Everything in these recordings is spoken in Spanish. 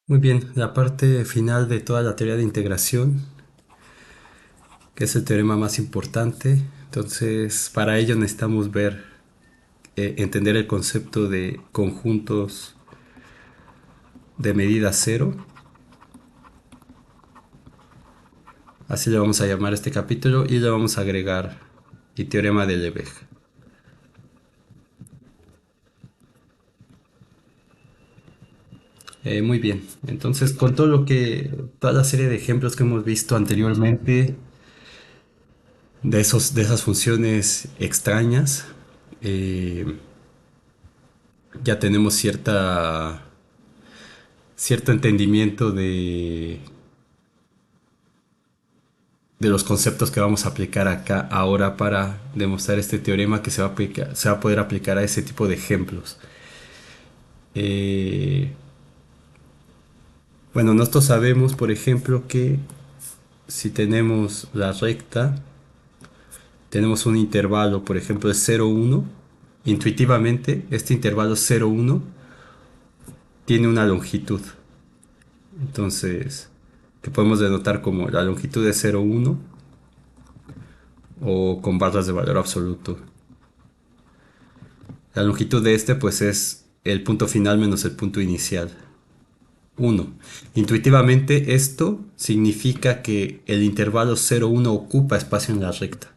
Muy bien, la parte final de toda la teoría de integración, que es el teorema más importante. Entonces, para ello necesitamos entender el concepto de conjuntos de medida cero. Así le vamos a llamar a este capítulo y le vamos a agregar el teorema de Lebesgue. Muy bien, entonces con toda la serie de ejemplos que hemos visto anteriormente de esas funciones extrañas, eh, ya tenemos cierto entendimiento de los conceptos que vamos a aplicar acá ahora para demostrar este teorema que se va a poder aplicar a ese tipo de ejemplos. Eh, bueno, nosotros sabemos, por ejemplo, que si tenemos la recta, tenemos un intervalo, por ejemplo, de 0,1. Intuitivamente, este intervalo 0,1 tiene una longitud. Entonces, que podemos denotar como la longitud de 0,1 o con barras de valor absoluto. La longitud de este pues es el punto final menos el punto inicial. 1. Intuitivamente esto significa que el intervalo 0,1 ocupa espacio en la recta.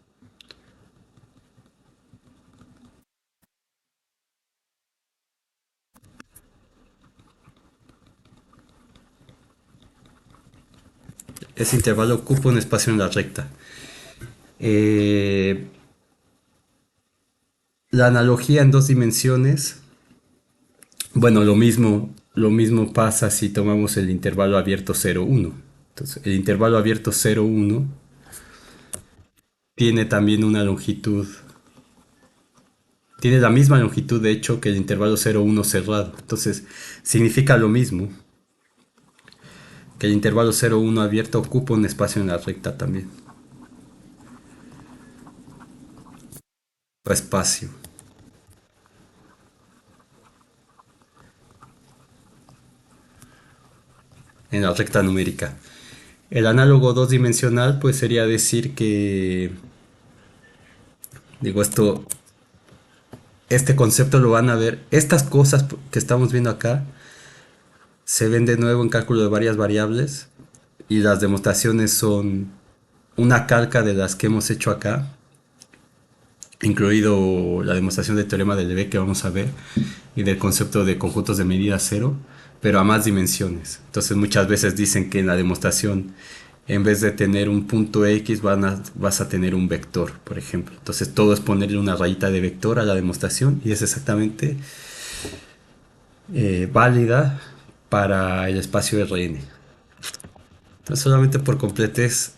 Ese intervalo ocupa un espacio en la recta. Eh, la analogía en dos dimensiones, bueno, lo mismo pasa si tomamos el intervalo abierto 0,1. Entonces, el intervalo abierto 0,1 tiene también una longitud, tiene la misma longitud de hecho que el intervalo 0,1 cerrado. Entonces, significa lo mismo, que el intervalo 0,1 abierto ocupa un espacio en la recta también. O espacio en la recta numérica. El análogo dos dimensional pues sería decir que, digo, este concepto lo van a ver, estas cosas que estamos viendo acá se ven de nuevo en cálculo de varias variables y las demostraciones son una calca de las que hemos hecho acá, incluido la demostración del teorema de Lebesgue que vamos a ver y del concepto de conjuntos de medida cero, pero a más dimensiones. Entonces muchas veces dicen que en la demostración en vez de tener un punto X vas a tener un vector, por ejemplo. Entonces todo es ponerle una rayita de vector a la demostración y es exactamente válida para el espacio Rn. Entonces solamente por completez,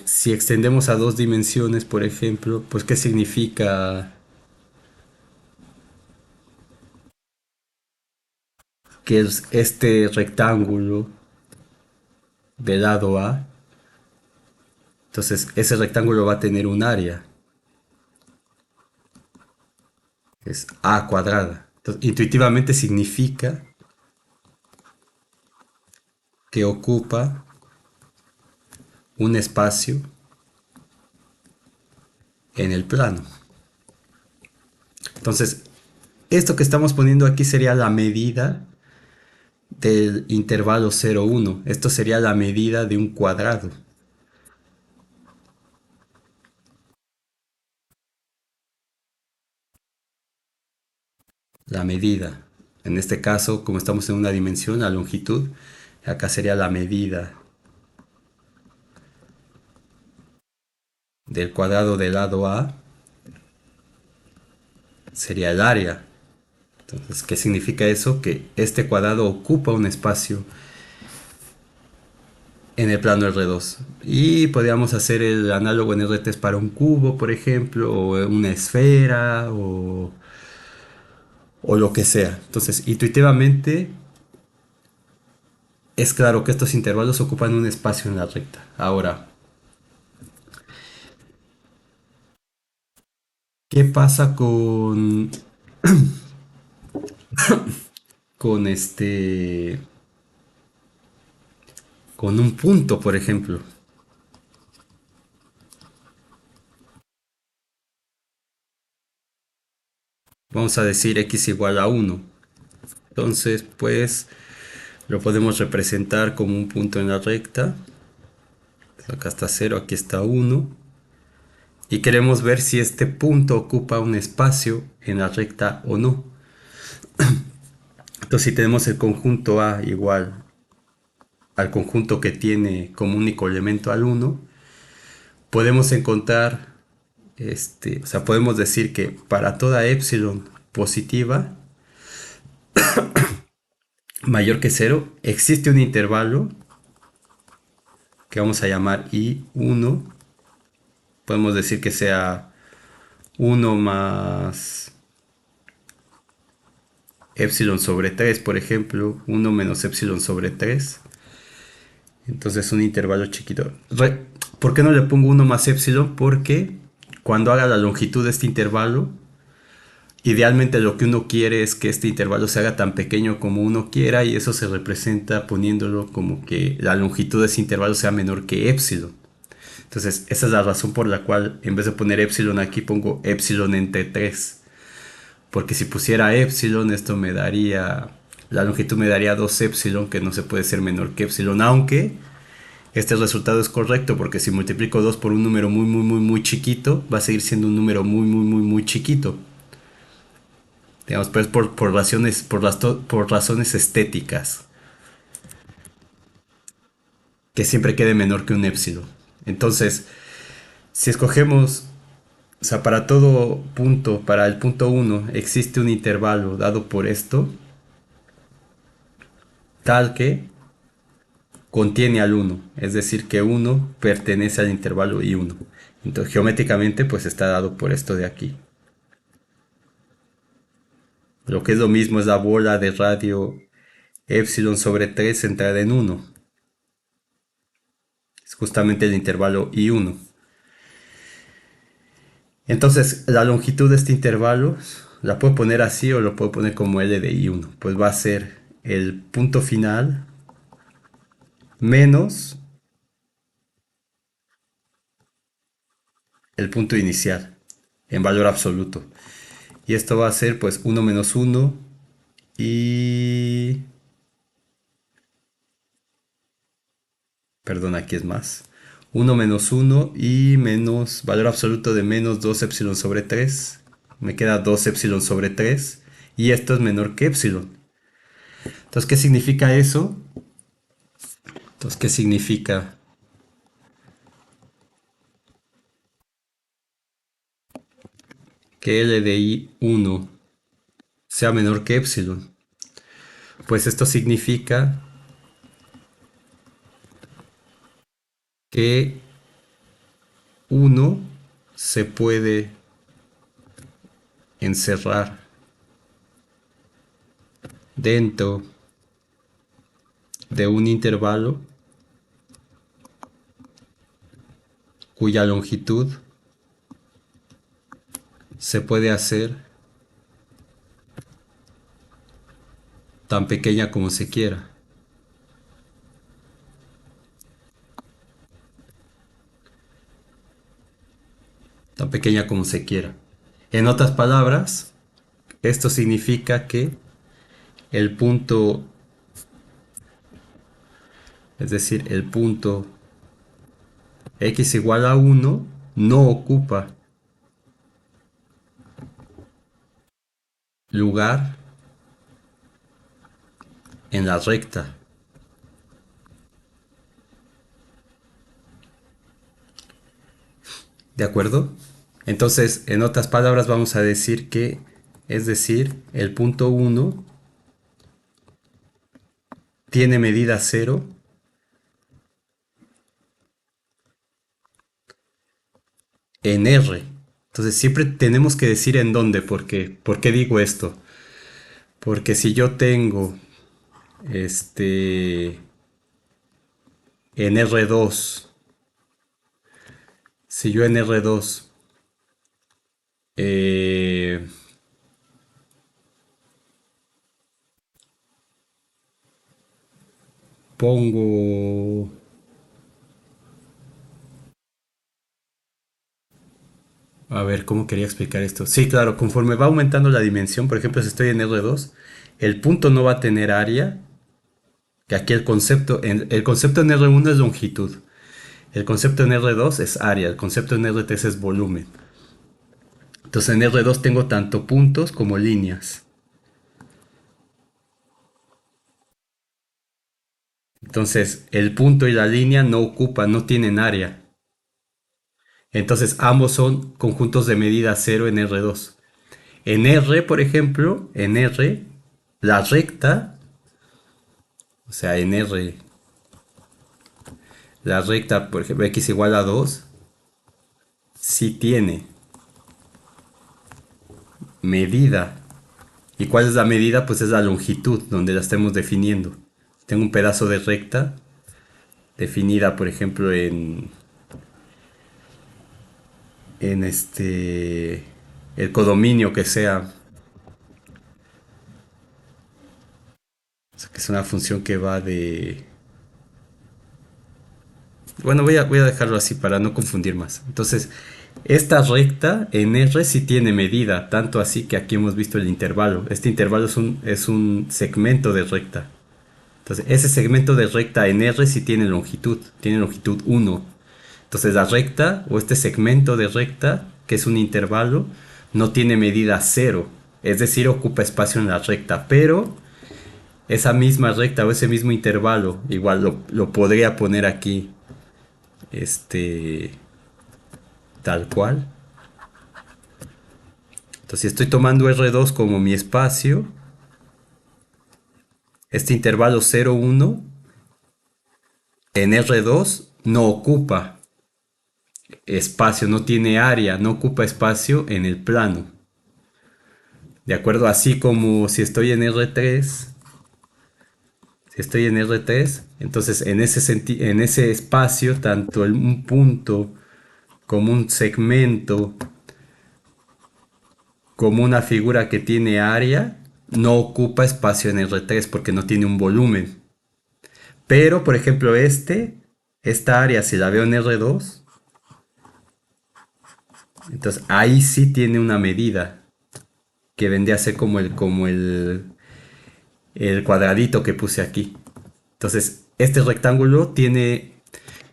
si extendemos a dos dimensiones, por ejemplo, pues ¿qué significa que es este rectángulo de lado A? Entonces ese rectángulo va a tener un área, es A cuadrada. Entonces, intuitivamente significa que ocupa un espacio en el plano. Entonces, esto que estamos poniendo aquí sería la medida del intervalo 0,1. Esto sería la medida de un cuadrado. La medida. En este caso, como estamos en una dimensión, la longitud, acá sería la medida del cuadrado del lado A, sería el área. Entonces, ¿qué significa eso? Que este cuadrado ocupa un espacio en el plano R2. Y podríamos hacer el análogo en R3 para un cubo, por ejemplo, o una esfera, o lo que sea. Entonces, intuitivamente, es claro que estos intervalos ocupan un espacio en la recta. Ahora, ¿qué pasa con con un punto, por ejemplo. Vamos a decir x igual a uno. Entonces, pues lo podemos representar como un punto en la recta. Acá está cero, aquí está uno. Y queremos ver si este punto ocupa un espacio en la recta o no. Entonces, si tenemos el conjunto A igual al conjunto que tiene como único elemento al uno, podemos encontrar, o sea, podemos decir que para toda epsilon positiva mayor que cero existe un intervalo que vamos a llamar I1. Podemos decir que sea uno más epsilon sobre 3, por ejemplo, uno menos epsilon sobre 3. Entonces un intervalo chiquito. ¿Por qué no le pongo uno más epsilon? Porque cuando haga la longitud de este intervalo, idealmente lo que uno quiere es que este intervalo se haga tan pequeño como uno quiera, y eso se representa poniéndolo como que la longitud de ese intervalo sea menor que epsilon. Entonces esa es la razón por la cual en vez de poner epsilon aquí pongo epsilon entre 3. Porque si pusiera epsilon, esto me daría, la longitud me daría 2 epsilon, que no se puede ser menor que epsilon, aunque este resultado es correcto, porque si multiplico 2 por un número muy, muy, muy, muy chiquito, va a seguir siendo un número muy, muy, muy, muy chiquito. Digamos, pues por razones, por razones estéticas, que siempre quede menor que un epsilon. Entonces, si escogemos, o sea, para todo punto, para el punto uno existe un intervalo dado por esto, tal que contiene al uno, es decir, que uno pertenece al intervalo I1. Entonces, geométricamente, pues está dado por esto de aquí. Lo que es lo mismo es la bola de radio epsilon sobre 3 centrada en uno. Es justamente el intervalo I1. Entonces, la longitud de este intervalo la puedo poner así o lo puedo poner como L de I1. Pues va a ser el punto final menos el punto inicial en valor absoluto. Y esto va a ser pues uno menos uno y... Perdón, aquí es más. Uno menos uno y menos valor absoluto de menos 2 epsilon sobre 3. Me queda 2 epsilon sobre 3. Y esto es menor que epsilon. Entonces, ¿qué significa eso? Entonces, ¿qué significa? Que L de I1 sea menor que epsilon. Pues esto significa que uno se puede encerrar dentro de un intervalo cuya longitud se puede hacer tan pequeña como se quiera. Tan pequeña como se quiera. En otras palabras, esto significa que el punto, es decir, el punto x igual a uno no ocupa lugar en la recta. ¿De acuerdo? Entonces, en otras palabras, vamos a decir que, es decir, el punto uno tiene medida cero en R. Entonces, siempre tenemos que decir en dónde. ¿Por qué digo esto? Porque si yo tengo este en R2, si yo en R2 eh, pongo... A ver, ¿cómo quería explicar esto? Sí, claro, conforme va aumentando la dimensión, por ejemplo, si estoy en R2, el punto no va a tener área, que aquí el concepto en R1 es longitud, el concepto en R2 es área, el concepto en R3 es volumen. Entonces en R2 tengo tanto puntos como líneas. Entonces el punto y la línea no ocupan, no tienen área. Entonces ambos son conjuntos de medida cero en R2. En R, por ejemplo, en R, la recta, o sea, en R, la recta, por ejemplo, x igual a 2, sí tiene medida. ¿Y cuál es la medida? Pues es la longitud donde la estemos definiendo. Tengo un pedazo de recta definida, por ejemplo, en el codominio que sea. O sea, que es una función que va de... Bueno, voy a dejarlo así para no confundir más. Entonces, esta recta en R sí tiene medida, tanto así que aquí hemos visto el intervalo. Este intervalo es un segmento de recta. Entonces, ese segmento de recta en R sí tiene longitud 1. Entonces, la recta o este segmento de recta, que es un intervalo, no tiene medida 0. Es decir, ocupa espacio en la recta, pero esa misma recta o ese mismo intervalo, igual lo podría poner aquí, este, tal cual. Entonces, si estoy tomando R2 como mi espacio, este intervalo 0, 1 en R2 no ocupa espacio, no tiene área, no ocupa espacio en el plano. De acuerdo, así como si estoy en R3, entonces en ese espacio, tanto un punto como un segmento, como una figura que tiene área, no ocupa espacio en R3 porque no tiene un volumen. Pero, por ejemplo, esta área, si la veo en R2, entonces ahí sí tiene una medida que vendría a ser el cuadradito que puse aquí. Entonces, este rectángulo tiene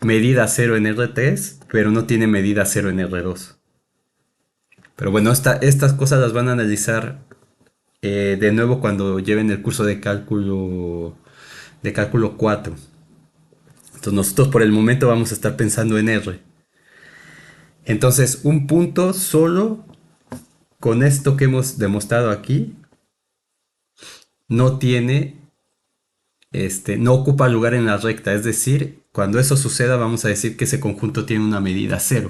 medida 0 en R3, pero no tiene medida 0 en R2. Pero bueno, estas cosas las van a analizar de nuevo cuando lleven el curso de cálculo 4. Entonces nosotros por el momento vamos a estar pensando en R. Entonces un punto solo con esto que hemos demostrado aquí no tiene, no ocupa lugar en la recta. Es decir, cuando eso suceda vamos a decir que ese conjunto tiene una medida 0.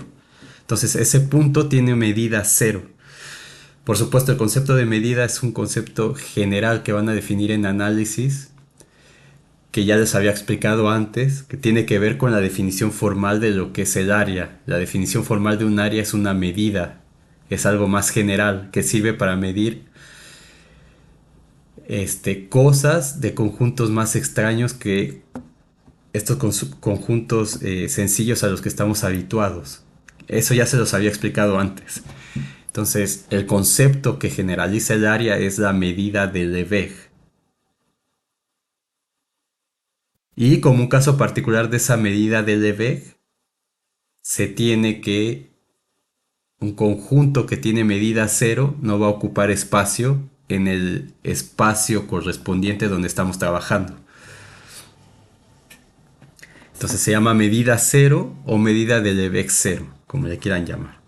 Entonces ese punto tiene medida 0. Por supuesto, el concepto de medida es un concepto general que van a definir en análisis, que ya les había explicado antes, que tiene que ver con la definición formal de lo que es el área. La definición formal de un área es una medida, es algo más general que sirve para medir cosas de conjuntos más extraños que estos conjuntos sencillos a los que estamos habituados. Eso ya se los había explicado antes. Entonces, el concepto que generaliza el área es la medida de Lebesgue. Y como un caso particular de esa medida de Lebesgue, se tiene que un conjunto que tiene medida 0 no va a ocupar espacio en el espacio correspondiente donde estamos trabajando. Entonces se llama medida 0 o medida de Lebesgue 0, como le quieran llamar.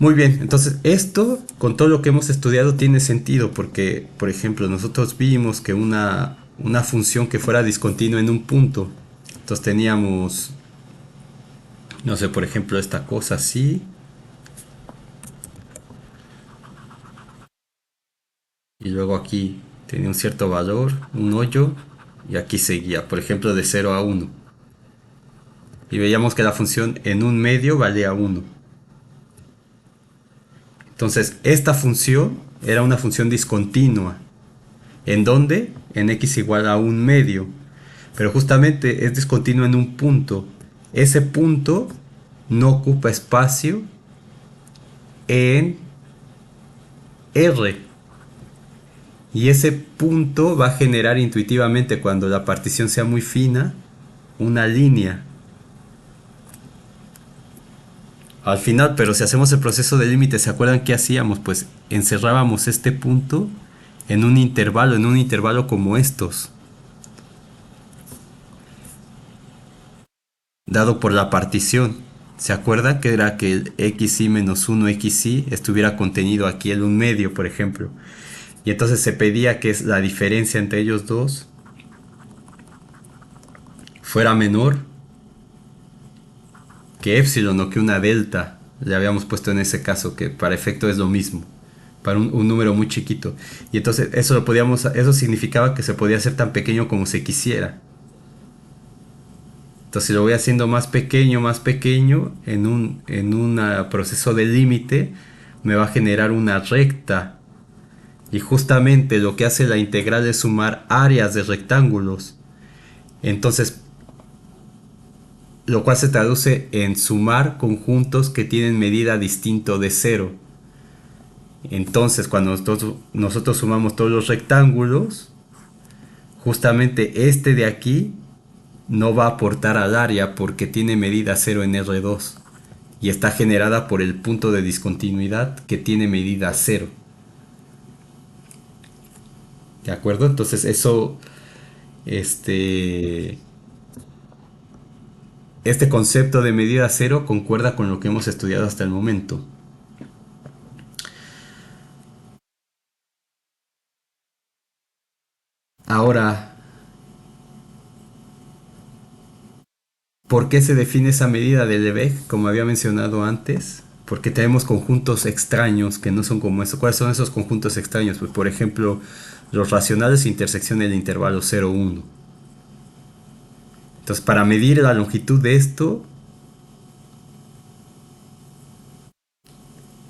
Muy bien, entonces esto con todo lo que hemos estudiado tiene sentido porque, por ejemplo, nosotros vimos que una función que fuera discontinua en un punto, entonces teníamos, no sé, por ejemplo, esta cosa así, y luego aquí tenía un cierto valor, un hoyo, y aquí seguía, por ejemplo, de 0 a 1. Y veíamos que la función en un medio valía 1. Entonces, esta función era una función discontinua. ¿En dónde? En x igual a un medio. Pero justamente es discontinua en un punto. Ese punto no ocupa espacio en R. Y ese punto va a generar intuitivamente, cuando la partición sea muy fina, una línea. Al final, pero si hacemos el proceso de límite, ¿se acuerdan qué hacíamos? Pues encerrábamos este punto en un intervalo como estos, dado por la partición. ¿Se acuerdan que era que el xy menos 1 xy estuviera contenido aquí en un medio, por ejemplo? Y entonces se pedía que la diferencia entre ellos dos fuera menor que epsilon o que una delta. Le habíamos puesto en ese caso, que para efecto es lo mismo, para un número muy chiquito. Y entonces eso significaba que se podía hacer tan pequeño como se quisiera. Entonces, si lo voy haciendo más pequeño, en un proceso de límite, me va a generar una recta. Y justamente lo que hace la integral es sumar áreas de rectángulos. Entonces, lo cual se traduce en sumar conjuntos que tienen medida distinto de cero. Entonces, cuando nosotros sumamos todos los rectángulos, justamente este de aquí no va a aportar al área porque tiene medida cero en R2 y está generada por el punto de discontinuidad que tiene medida cero. ¿De acuerdo? Entonces este concepto de medida cero concuerda con lo que hemos estudiado hasta el momento. Ahora, ¿por qué se define esa medida de Lebesgue, como había mencionado antes? Porque tenemos conjuntos extraños que no son como eso. ¿Cuáles son esos conjuntos extraños? Pues, por ejemplo, los racionales intersección del intervalo 0, 1. Entonces, para medir la longitud de esto,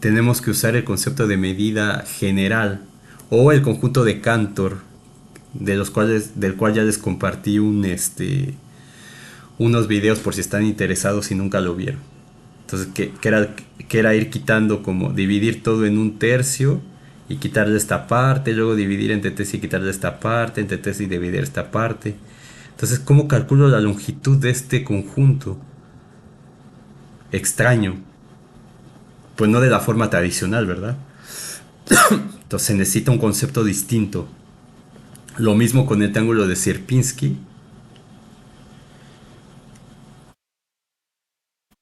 tenemos que usar el concepto de medida general o el conjunto de Cantor, del cual ya les compartí unos videos por si están interesados y nunca lo vieron. Entonces, que era ir quitando, como dividir todo en un tercio y quitarle esta parte, luego dividir entre tres y quitarle esta parte, entre tres y dividir esta parte. Entonces, ¿cómo calculo la longitud de este conjunto extraño? Pues no de la forma tradicional, ¿verdad? Entonces se necesita un concepto distinto. Lo mismo con el triángulo de Sierpinski.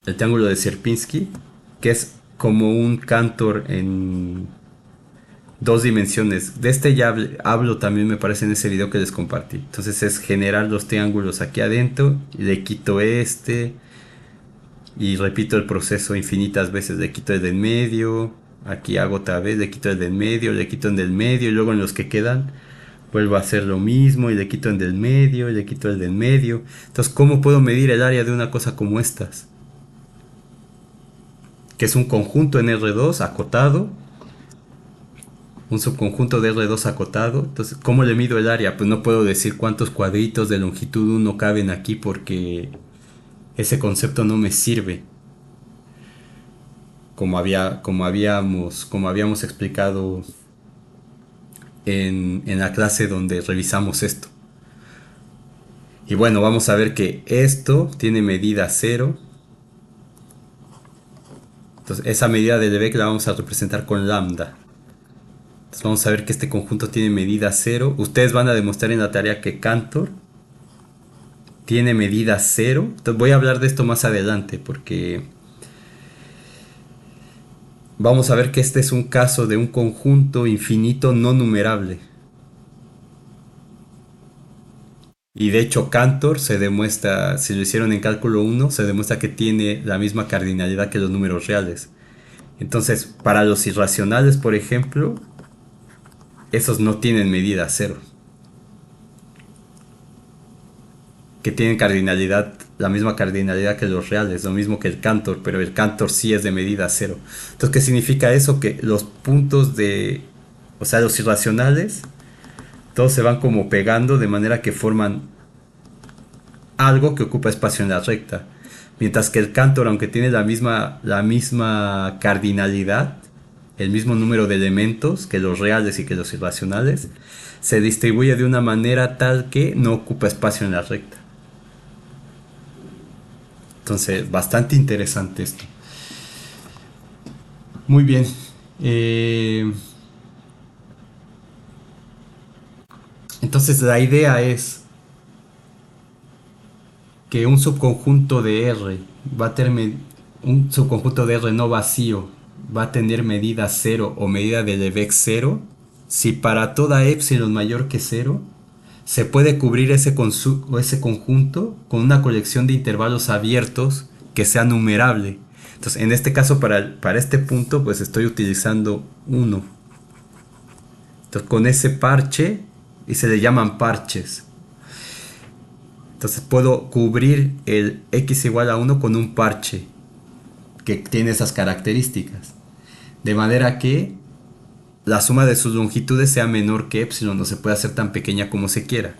El triángulo de Sierpinski, que es como un Cantor en dos dimensiones. De este ya hablo también, me parece, en ese video que les compartí. Entonces es generar los triángulos aquí adentro, le quito y repito el proceso infinitas veces. Le quito el de en medio, aquí hago otra vez, le quito el de en medio, le quito el del medio y luego en los que quedan vuelvo a hacer lo mismo y le quito el del medio y le quito el del medio. Entonces, ¿cómo puedo medir el área de una cosa como estas? Que es un conjunto en R2 acotado, un subconjunto de R2 acotado. Entonces, ¿cómo le mido el área? Pues no puedo decir cuántos cuadritos de longitud 1 caben aquí porque ese concepto no me sirve. Como habíamos explicado en la clase donde revisamos esto. Y bueno, vamos a ver que esto tiene medida 0. Entonces, esa medida de Lebesgue la vamos a representar con lambda. Entonces, vamos a ver que este conjunto tiene medida 0. Ustedes van a demostrar en la tarea que Cantor tiene medida 0. Entonces, voy a hablar de esto más adelante porque vamos a ver que este es un caso de un conjunto infinito no numerable. Y de hecho Cantor se demuestra, si lo hicieron en cálculo 1, se demuestra que tiene la misma cardinalidad que los números reales. Entonces, para los irracionales, por ejemplo, esos no tienen medida 0. que tienen cardinalidad, la misma cardinalidad que los reales, lo mismo que el Cantor, pero el Cantor sí es de medida cero. Entonces, ¿qué significa eso? Que los puntos de, o sea, los irracionales, todos se van como pegando de manera que forman algo que ocupa espacio en la recta. Mientras que el Cantor, aunque tiene la misma cardinalidad, el mismo número de elementos que los reales y que los irracionales, se distribuye de una manera tal que no ocupa espacio en la recta. Entonces, bastante interesante esto. Muy bien. Eh, entonces, la idea es que un subconjunto de R va a tener un subconjunto de R no vacío va a tener medida cero o medida de Lebesgue cero si para toda epsilon mayor que cero se puede cubrir ese conjunto con una colección de intervalos abiertos que sea numerable. Entonces, en este caso, para este punto, pues estoy utilizando uno. Entonces, con ese parche, y se le llaman parches. Entonces, puedo cubrir el x igual a uno con un parche que tiene esas características. De manera que la suma de sus longitudes sea menor que epsilon, no se puede hacer tan pequeña como se quiera.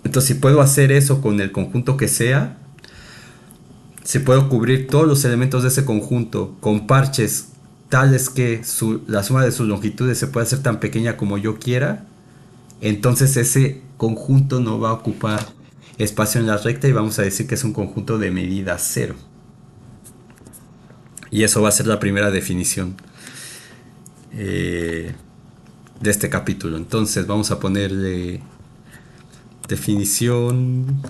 Entonces, si puedo hacer eso con el conjunto que sea, si puedo cubrir todos los elementos de ese conjunto con parches tales que la suma de sus longitudes se puede hacer tan pequeña como yo quiera, entonces ese conjunto no va a ocupar espacio en la recta y vamos a decir que es un conjunto de medida cero. Y eso va a ser la primera definición de este capítulo. Entonces vamos a ponerle definición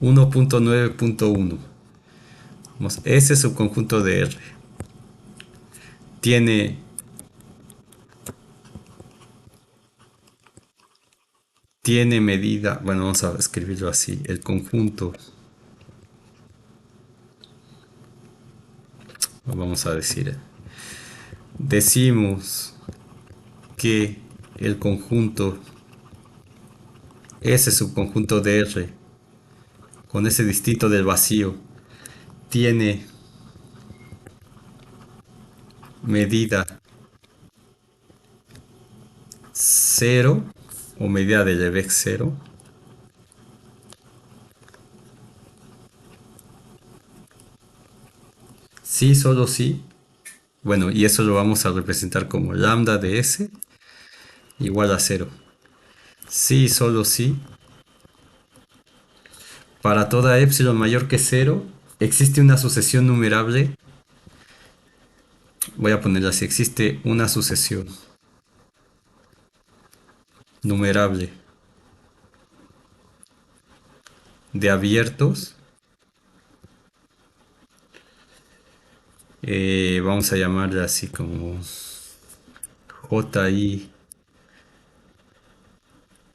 1.9.1. Ese subconjunto de R tiene medida, bueno, vamos a escribirlo así, el conjunto, vamos a decir, decimos que el conjunto, ese subconjunto de R, con ese distinto del vacío, tiene medida cero o medida de Lebesgue cero. Sí, solo sí. Bueno, y eso lo vamos a representar como lambda de S igual a cero. Sí, solo sí. Para toda epsilon mayor que cero, existe una sucesión numerable. Voy a ponerla así, existe una sucesión numerable de abiertos. Vamos a llamarla así como JI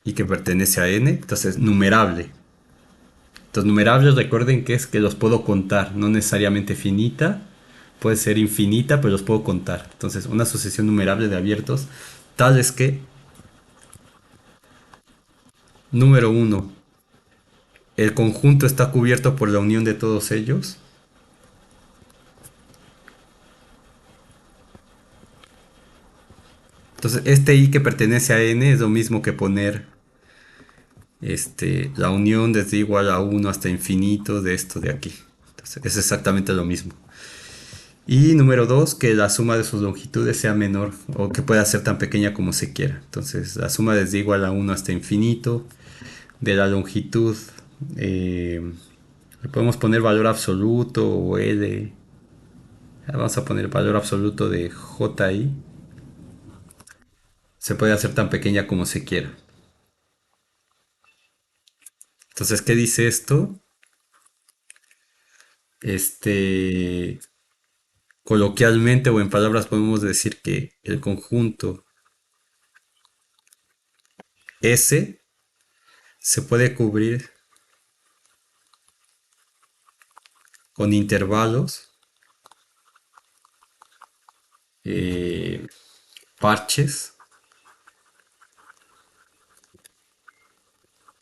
y que pertenece a N. Entonces, numerable. Entonces, numerables recuerden que es que los puedo contar, no necesariamente finita. Puede ser infinita, pero los puedo contar. Entonces, una sucesión numerable de abiertos, tal es que, número uno, el conjunto está cubierto por la unión de todos ellos. Entonces, este i que pertenece a n es lo mismo que poner la unión desde igual a uno hasta infinito de esto de aquí. Entonces, es exactamente lo mismo. Y número 2, que la suma de sus longitudes sea menor o que pueda ser tan pequeña como se quiera. Entonces, la suma desde igual a uno hasta infinito de la longitud. Le podemos poner valor absoluto o L. Vamos a poner valor absoluto de JI. Se puede hacer tan pequeña como se quiera. Entonces, ¿qué dice esto? Este, coloquialmente o en palabras podemos decir que el conjunto S se puede cubrir con intervalos, eh, parches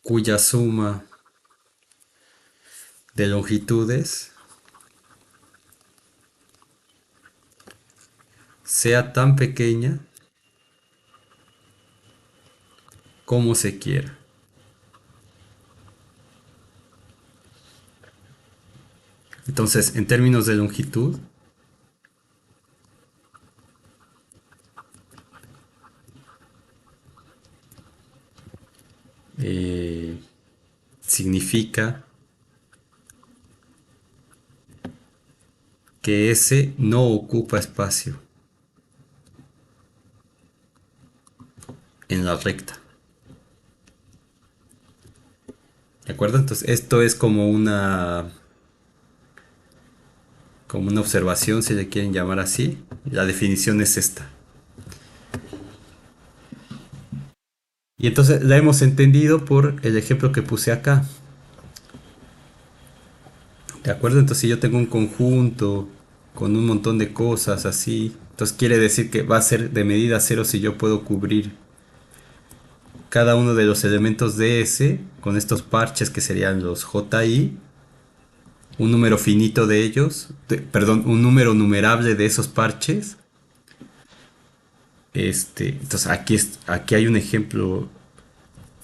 cuya suma de longitudes sea tan pequeña como se quiera. Entonces, en términos de longitud, eh, significa que S no ocupa espacio en la recta. ¿De acuerdo? Entonces, esto es como una observación, si le quieren llamar así. La definición es esta. Y entonces la hemos entendido por el ejemplo que puse acá. ¿De acuerdo? Entonces si yo tengo un conjunto con un montón de cosas así, entonces quiere decir que va a ser de medida cero si yo puedo cubrir cada uno de los elementos de S con estos parches que serían los JI, un número finito de ellos, perdón, un número numerable de esos parches. Entonces aquí hay un ejemplo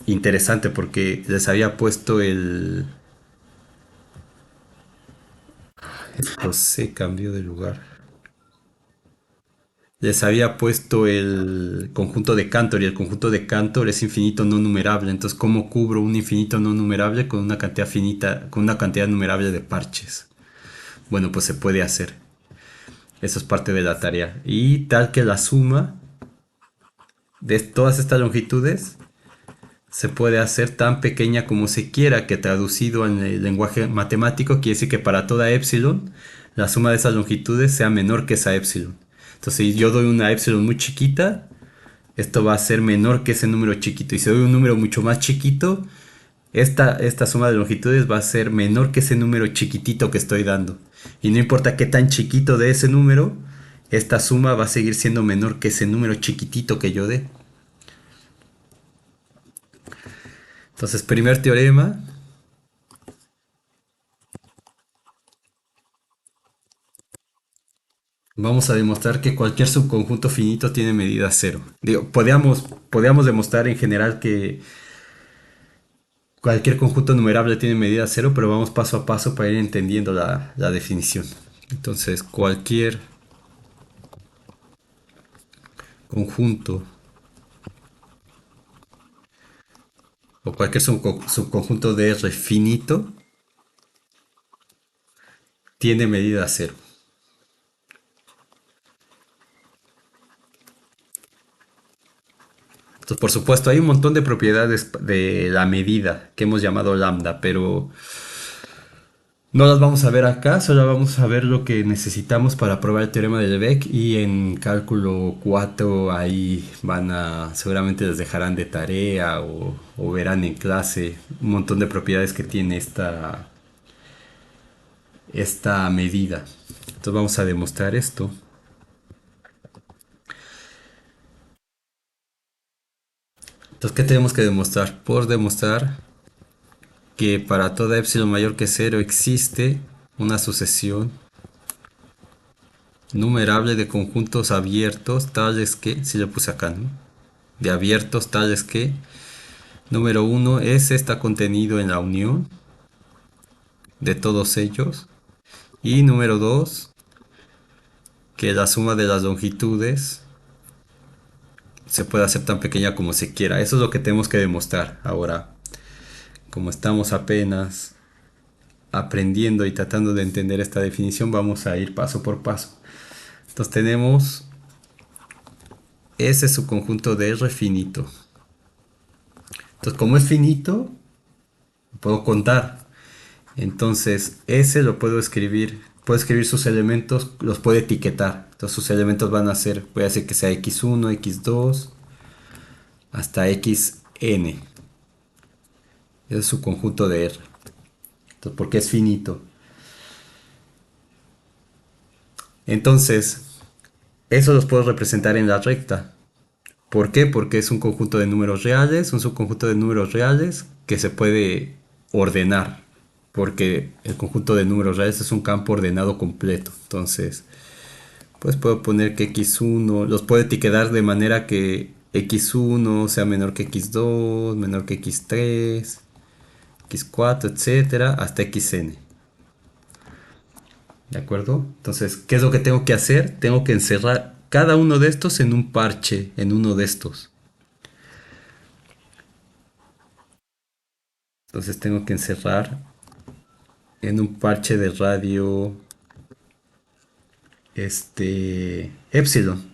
interesante porque les había puesto esto se cambió de lugar. Les había puesto el conjunto de Cantor y el conjunto de Cantor es infinito no numerable. Entonces, ¿cómo cubro un infinito no numerable con una cantidad finita, con una cantidad numerable de parches? Bueno, pues se puede hacer. Eso es parte de la tarea. Y tal que la suma de todas estas longitudes se puede hacer tan pequeña como se quiera, que traducido en el lenguaje matemático quiere decir que para toda epsilon la suma de esas longitudes sea menor que esa epsilon. Entonces, si yo doy una epsilon muy chiquita, esto va a ser menor que ese número chiquito. Y si doy un número mucho más chiquito, esta suma de longitudes va a ser menor que ese número chiquitito que estoy dando. Y no importa qué tan chiquito de ese número, esta suma va a seguir siendo menor que ese número chiquitito que yo dé. Entonces, primer teorema. Vamos a demostrar que cualquier subconjunto finito tiene medida cero. Digo, podríamos demostrar en general que cualquier conjunto numerable tiene medida cero, pero vamos paso a paso para ir entendiendo la definición. Entonces, cualquier conjunto o cualquier subconjunto de R finito tiene medida cero. Entonces, por supuesto, hay un montón de propiedades de la medida que hemos llamado lambda, pero no las vamos a ver acá, solo vamos a ver lo que necesitamos para probar el teorema de Lebesgue y en cálculo 4 ahí seguramente les dejarán de tarea o verán en clase un montón de propiedades que tiene esta medida. Entonces vamos a demostrar esto. Entonces, ¿qué tenemos que demostrar? Por demostrar que para toda epsilon mayor que 0 existe una sucesión numerable de conjuntos abiertos tales que, si lo puse acá, ¿no? De abiertos tales que, número 1, S está contenido en la unión de todos ellos. Y número 2, que la suma de las longitudes se puede hacer tan pequeña como se quiera. Eso es lo que tenemos que demostrar. Ahora, como estamos apenas aprendiendo y tratando de entender esta definición, vamos a ir paso por paso. Entonces tenemos ese subconjunto de R finito. Entonces, como es finito, puedo contar. Entonces, S lo puedo escribir sus elementos, los puedo etiquetar. Entonces, sus elementos van a ser, voy a decir que sea x1, x2, hasta xn. Ese es su conjunto de R. Entonces, porque es finito. Entonces, eso los puedo representar en la recta. ¿Por qué? Porque es un conjunto de números reales, un subconjunto de números reales que se puede ordenar, porque el conjunto de números reales es un campo ordenado completo. Entonces, pues puedo poner que x1, los puedo etiquetar de manera que x1 sea menor que x2, menor que x3, x4, etcétera, hasta xn. ¿De acuerdo? Entonces, ¿qué es lo que tengo que hacer? Tengo que encerrar cada uno de estos en un parche, en uno de estos. Entonces tengo que encerrar en un parche de radio epsilon.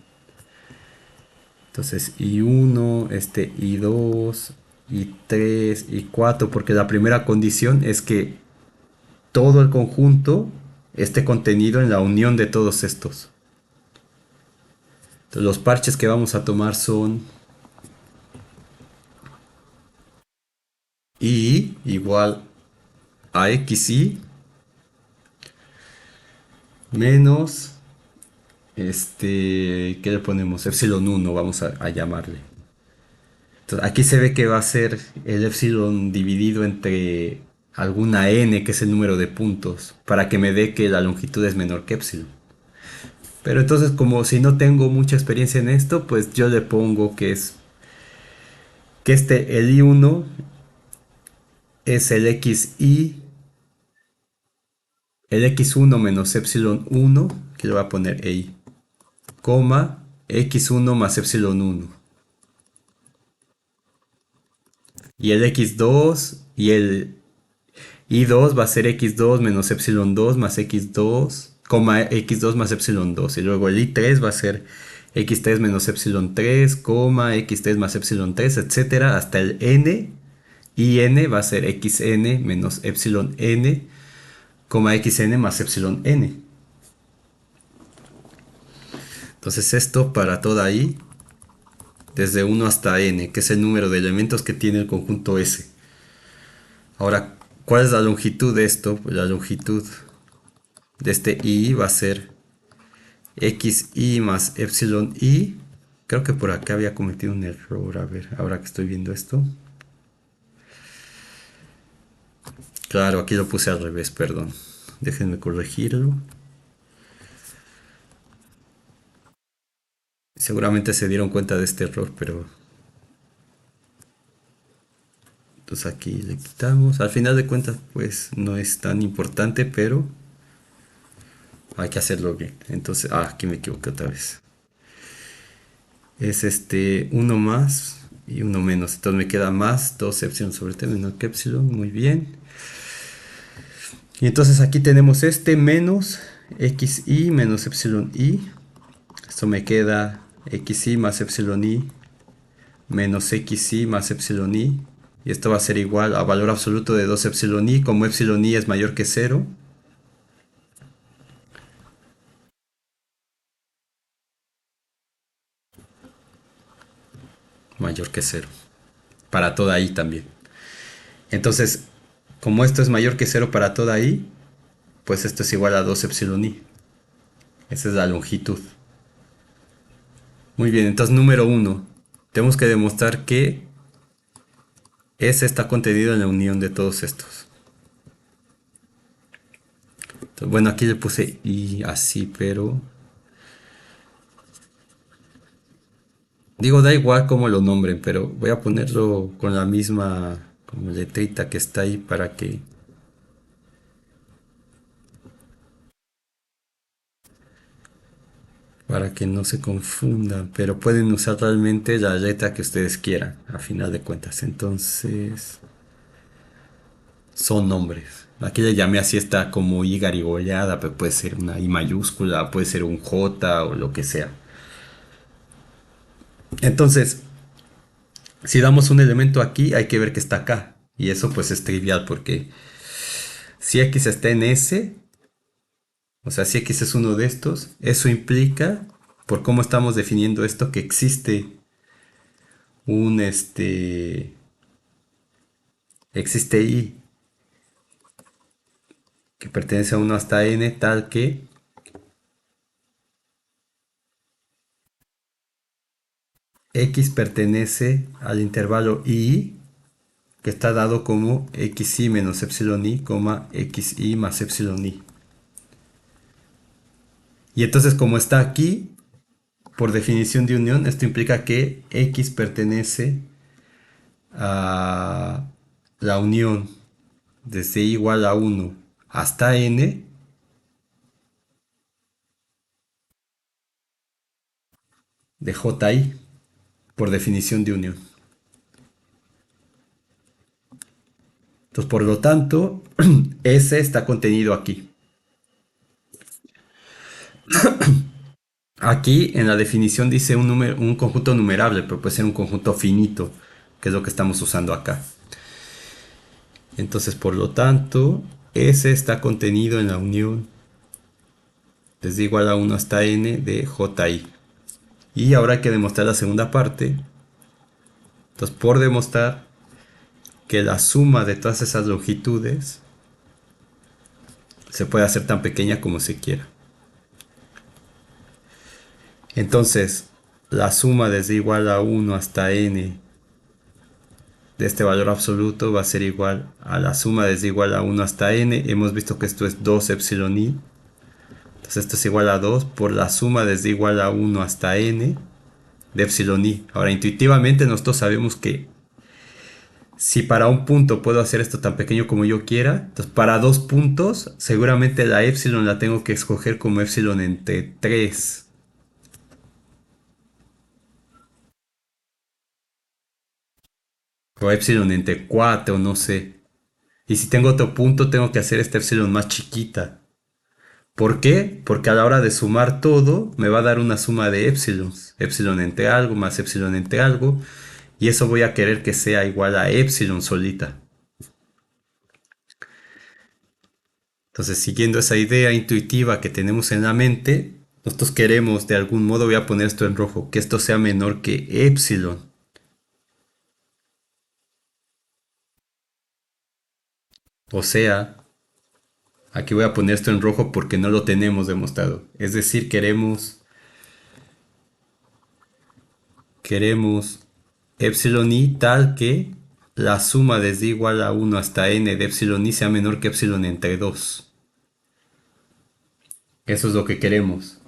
Entonces i1, i2, i3, i4, porque la primera condición es que todo el conjunto esté contenido en la unión de todos estos. Entonces, los parches que vamos a tomar son i igual a xi menos ¿qué le ponemos? Epsilon 1 vamos a llamarle. Entonces, aquí se ve que va a ser el epsilon dividido entre alguna n, que es el número de puntos, para que me dé que la longitud es menor que epsilon. Pero entonces, como si no tengo mucha experiencia en esto, pues yo le pongo que es que el i1 es el x1 menos epsilon 1, que le voy a poner i, coma, x1 más epsilon 1. Y el x2 y el i2 va a ser x2 menos epsilon 2 más x2, x2 más epsilon 2. Y luego el i3 va a ser x3 menos epsilon 3, x3 más epsilon 3, etcétera, hasta el n. Y n va a ser xn menos epsilon n, xn más epsilon n. Entonces esto para toda i, desde 1 hasta n, que es el número de elementos que tiene el conjunto S. Ahora, ¿cuál es la longitud de esto? Pues la longitud de este i va a ser xi más epsilon i. Creo que por acá había cometido un error. A ver, ahora que estoy viendo esto. Claro, aquí lo puse al revés, perdón. Déjenme corregirlo. Seguramente se dieron cuenta de este error, pero... Entonces aquí le quitamos. Al final de cuentas, pues no es tan importante, pero hay que hacerlo bien. Entonces, aquí me equivoqué otra vez. Es uno más y uno menos. Entonces me queda más 2 epsilon sobre t menor que epsilon. Muy bien. Y entonces aquí tenemos menos xi menos epsilon i. Esto me queda xi más epsilon i menos xi más epsilon i. Y esto va a ser igual a valor absoluto de 2 epsilon i. Como epsilon i es mayor que 0. Mayor que 0. Para toda i también. Entonces, como esto es mayor que 0 para toda i, pues esto es igual a 2 epsilon i. Esa es la longitud. Muy bien, entonces número 1. Tenemos que demostrar que S está contenido en la unión de todos estos. Entonces, bueno, aquí le puse I así, pero... Digo, da igual cómo lo nombren, pero voy a ponerlo con la misma como letrita que está ahí para que no se confundan, pero pueden usar realmente la letra que ustedes quieran, a final de cuentas. Entonces, son nombres. Aquí le llamé así, está como I garigoleada, pero puede ser una I mayúscula, puede ser un J o lo que sea. Entonces, si damos un elemento aquí, hay que ver que está acá. Y eso pues es trivial porque si X está en S, o sea, si X es uno de estos, eso implica, por cómo estamos definiendo esto, que existe un existe I que pertenece a 1 hasta N, tal que X pertenece al intervalo I que está dado como xi menos epsilon i, xi más epsilon i. Y entonces como está aquí, por definición de unión, esto implica que x pertenece a la unión desde i igual a 1 hasta n de ji, por definición de unión. Entonces, por lo tanto, S está contenido aquí. Aquí en la definición dice un conjunto numerable, pero puede ser un conjunto finito, que es lo que estamos usando acá. Entonces, por lo tanto, S está contenido en la unión desde igual a 1 hasta n de ji. Y ahora hay que demostrar la segunda parte. Entonces, por demostrar que la suma de todas esas longitudes se puede hacer tan pequeña como se quiera. Entonces, la suma desde igual a 1 hasta n de este valor absoluto va a ser igual a la suma desde igual a 1 hasta n. Hemos visto que esto es 2 epsilon i. Entonces esto es igual a 2 por la suma desde igual a 1 hasta n de epsilon i. Ahora, intuitivamente nosotros sabemos que si para un punto puedo hacer esto tan pequeño como yo quiera, entonces para dos puntos seguramente la epsilon la tengo que escoger como epsilon entre 3. O epsilon entre 4, no sé. Y si tengo otro punto, tengo que hacer esta epsilon más chiquita. ¿Por qué? Porque a la hora de sumar todo, me va a dar una suma de epsilons. Epsilon entre algo más epsilon entre algo. Y eso voy a querer que sea igual a epsilon solita. Entonces, siguiendo esa idea intuitiva que tenemos en la mente, nosotros queremos, de algún modo, voy a poner esto en rojo, que esto sea menor que epsilon. O sea, aquí voy a poner esto en rojo porque no lo tenemos demostrado. Es decir, queremos epsilon i tal que la suma desde igual a 1 hasta n de epsilon i sea menor que epsilon entre 2. Eso es lo que queremos.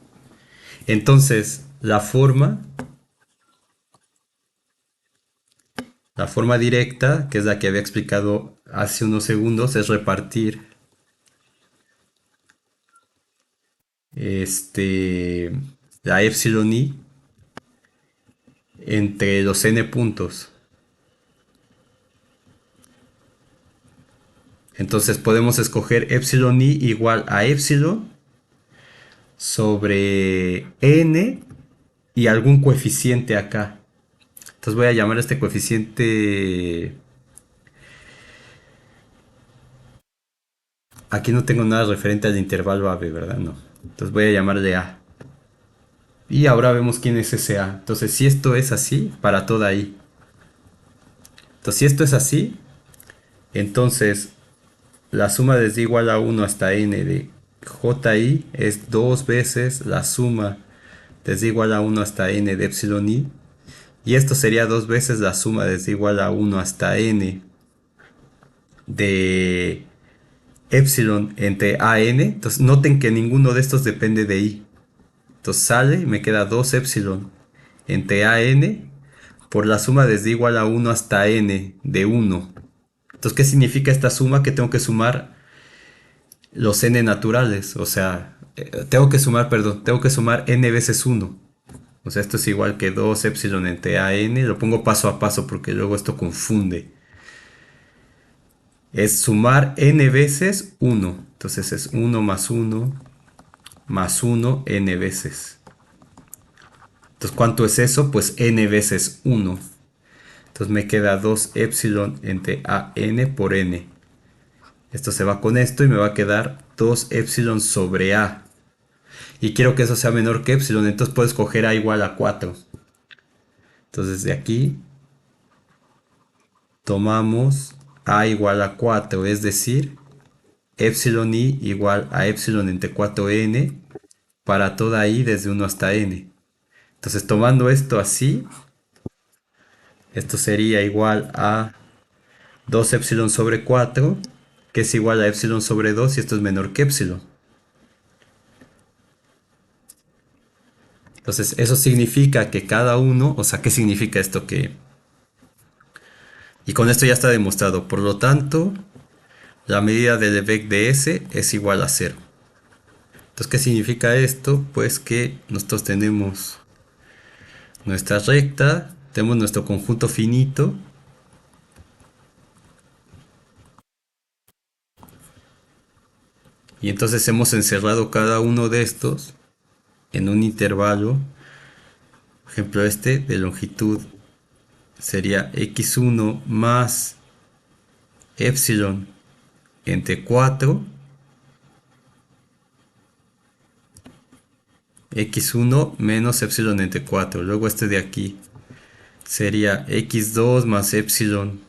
Entonces, la forma directa, que es la que había explicado hace unos segundos, es repartir la epsilon i entre los n puntos. Entonces podemos escoger epsilon i igual a epsilon sobre n y algún coeficiente acá. Entonces voy a llamar a este coeficiente... Aquí no tengo nada referente al intervalo AB, ¿verdad? No. Entonces voy a llamarle A. Y ahora vemos quién es ese A. Entonces si esto es así, para toda I. Entonces si esto es así, entonces la suma desde igual a 1 hasta n de ji es 2 veces la suma desde igual a 1 hasta n de epsilon i. Y esto sería 2 veces la suma desde igual a 1 hasta n de epsilon entre an. Entonces noten que ninguno de estos depende de i. Entonces sale y me queda 2 epsilon entre an por la suma desde igual a 1 hasta n de 1. Entonces, ¿qué significa esta suma? Que tengo que sumar los n naturales. O sea, tengo que sumar n veces 1. O sea, esto es igual que 2 epsilon entre an. Lo pongo paso a paso porque luego esto confunde. Es sumar n veces 1. Entonces es 1 más 1 n veces. Entonces, ¿cuánto es eso? Pues n veces 1. Entonces me queda 2 epsilon entre an por n. Esto se va con esto y me va a quedar 2 epsilon sobre a. Y quiero que eso sea menor que epsilon, entonces puedo escoger a igual a 4. Entonces de aquí tomamos a igual a 4, es decir, epsilon i igual a epsilon entre 4n para toda i desde 1 hasta n. Entonces tomando esto así, esto sería igual a 2 epsilon sobre 4, que es igual a epsilon sobre 2 y esto es menor que epsilon. Entonces, eso significa que cada uno, o sea, ¿qué significa esto? Y con esto ya está demostrado. Por lo tanto, la medida del Lebesgue de S es igual a cero. Entonces, ¿qué significa esto? Pues que nosotros tenemos nuestra recta, tenemos nuestro conjunto finito, y entonces hemos encerrado cada uno de estos en un intervalo. Por ejemplo, este de longitud sería x1 más epsilon entre 4, x1 menos epsilon entre 4. Luego este de aquí sería x2 más epsilon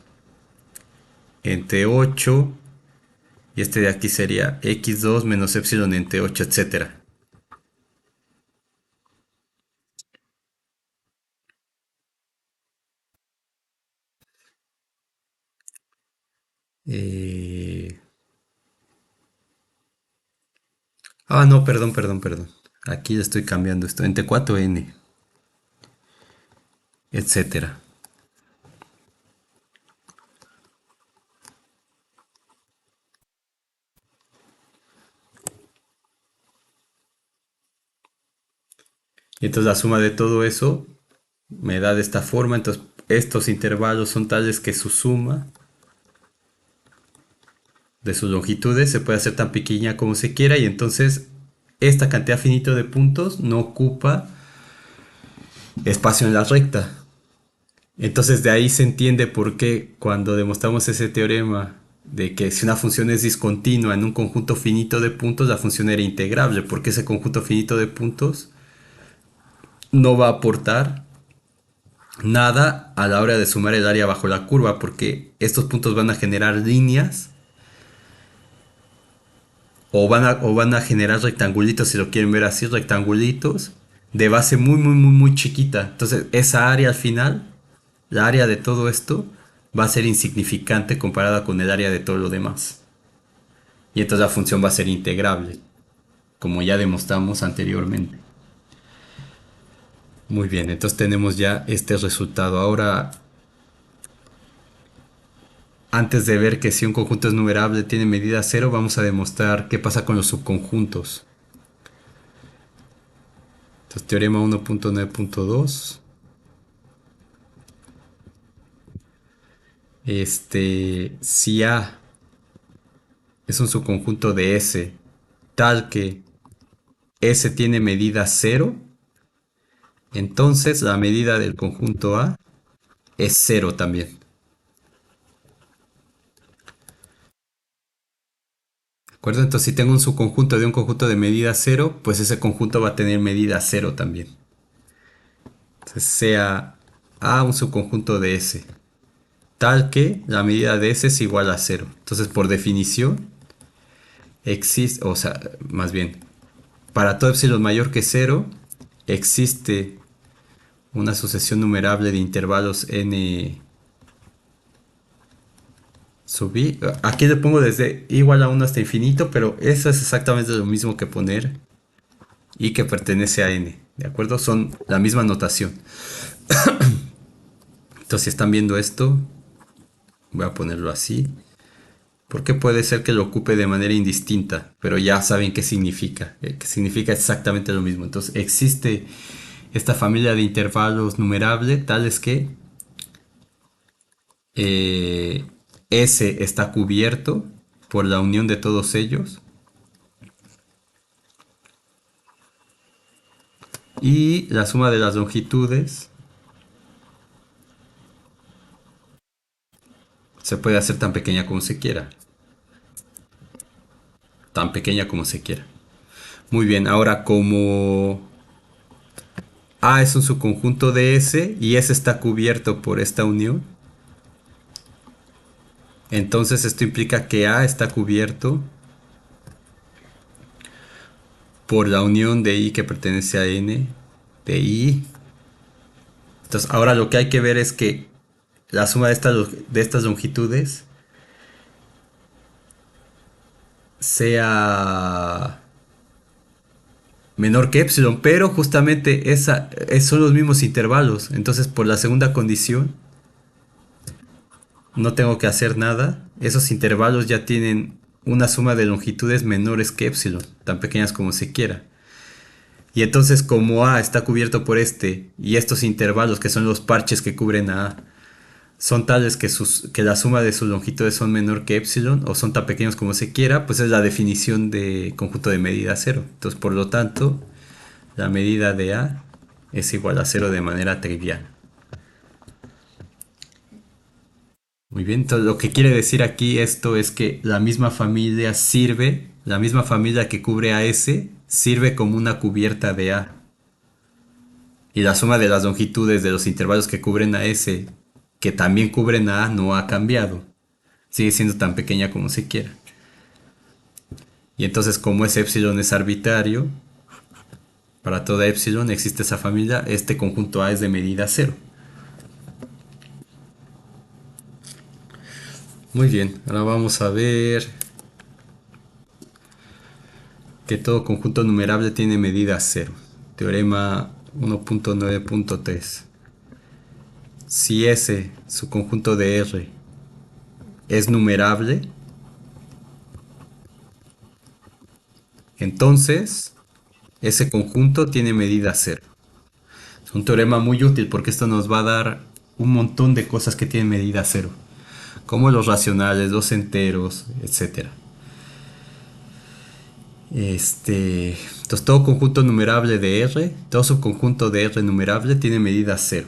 entre 8. Y este de aquí sería x2 menos epsilon entre 8, etcétera. Eh... Ah, no, perdón. Aquí le estoy cambiando esto. Entre 4n, etcétera. Y entonces la suma de todo eso me da de esta forma. Entonces estos intervalos son tales que su suma de sus longitudes se puede hacer tan pequeña como se quiera. Y entonces esta cantidad finita de puntos no ocupa espacio en la recta. Entonces de ahí se entiende por qué cuando demostramos ese teorema de que si una función es discontinua en un conjunto finito de puntos, la función era integrable, porque ese conjunto finito de puntos no va a aportar nada a la hora de sumar el área bajo la curva, porque estos puntos van a generar líneas o van a generar rectangulitos, si lo quieren ver así, rectangulitos de base muy chiquita. Entonces esa área al final, la área de todo esto, va a ser insignificante comparada con el área de todo lo demás. Y entonces la función va a ser integrable, como ya demostramos anteriormente. Muy bien, entonces tenemos ya este resultado. Ahora, antes de ver que si un conjunto es numerable tiene medida cero, vamos a demostrar qué pasa con los subconjuntos. Entonces, teorema 1.9.2. Si A es un subconjunto de S tal que S tiene medida cero, entonces la medida del conjunto A es cero también. ¿De acuerdo? Entonces, si tengo un subconjunto de un conjunto de medida cero, pues ese conjunto va a tener medida cero también. Entonces, sea A un subconjunto de S tal que la medida de S es igual a cero. Entonces, por definición, existe, o sea, más bien, para todo epsilon mayor que cero, existe una sucesión numerable de intervalos n sub i. Aquí le pongo desde igual a 1 hasta infinito, pero eso es exactamente lo mismo que poner y que pertenece a n. ¿De acuerdo? Son la misma notación. Entonces, si están viendo esto, voy a ponerlo así. Porque puede ser que lo ocupe de manera indistinta, pero ya saben qué significa, que significa exactamente lo mismo. Entonces existe esta familia de intervalos numerables tales que eh, S está cubierto por la unión de todos ellos y la suma de las longitudes se puede hacer tan pequeña como se quiera. Tan pequeña como se quiera. Muy bien, ahora como A es un subconjunto de S y S está cubierto por esta unión, entonces esto implica que A está cubierto por la unión de I que pertenece a N de I. Entonces ahora lo que hay que ver es que la suma de estas longitudes sea menor que epsilon, pero justamente son los mismos intervalos. Entonces, por la segunda condición, no tengo que hacer nada. Esos intervalos ya tienen una suma de longitudes menores que epsilon, tan pequeñas como se quiera. Y entonces, como A está cubierto por este y estos intervalos, que son los parches que cubren a A, son tales que la suma de sus longitudes son menor que epsilon o son tan pequeños como se quiera, pues es la definición de conjunto de medida cero. Entonces, por lo tanto, la medida de A es igual a cero de manera trivial. Muy bien, entonces lo que quiere decir aquí esto es que la misma familia que cubre a S, sirve como una cubierta de A. Y la suma de las longitudes de los intervalos que cubren a S, que también cubren a A, no ha cambiado. Sigue siendo tan pequeña como se quiera. Y entonces, como ese epsilon es arbitrario, para toda epsilon existe esa familia, este conjunto A es de medida cero. Muy bien, ahora vamos a ver que todo conjunto numerable tiene medida cero. Teorema 1.9.3. Si S, su conjunto de R, es numerable, entonces ese conjunto tiene medida cero. Es un teorema muy útil porque esto nos va a dar un montón de cosas que tienen medida cero, como los racionales, los enteros, etcétera. Entonces todo conjunto numerable de R, todo subconjunto de R numerable tiene medida cero.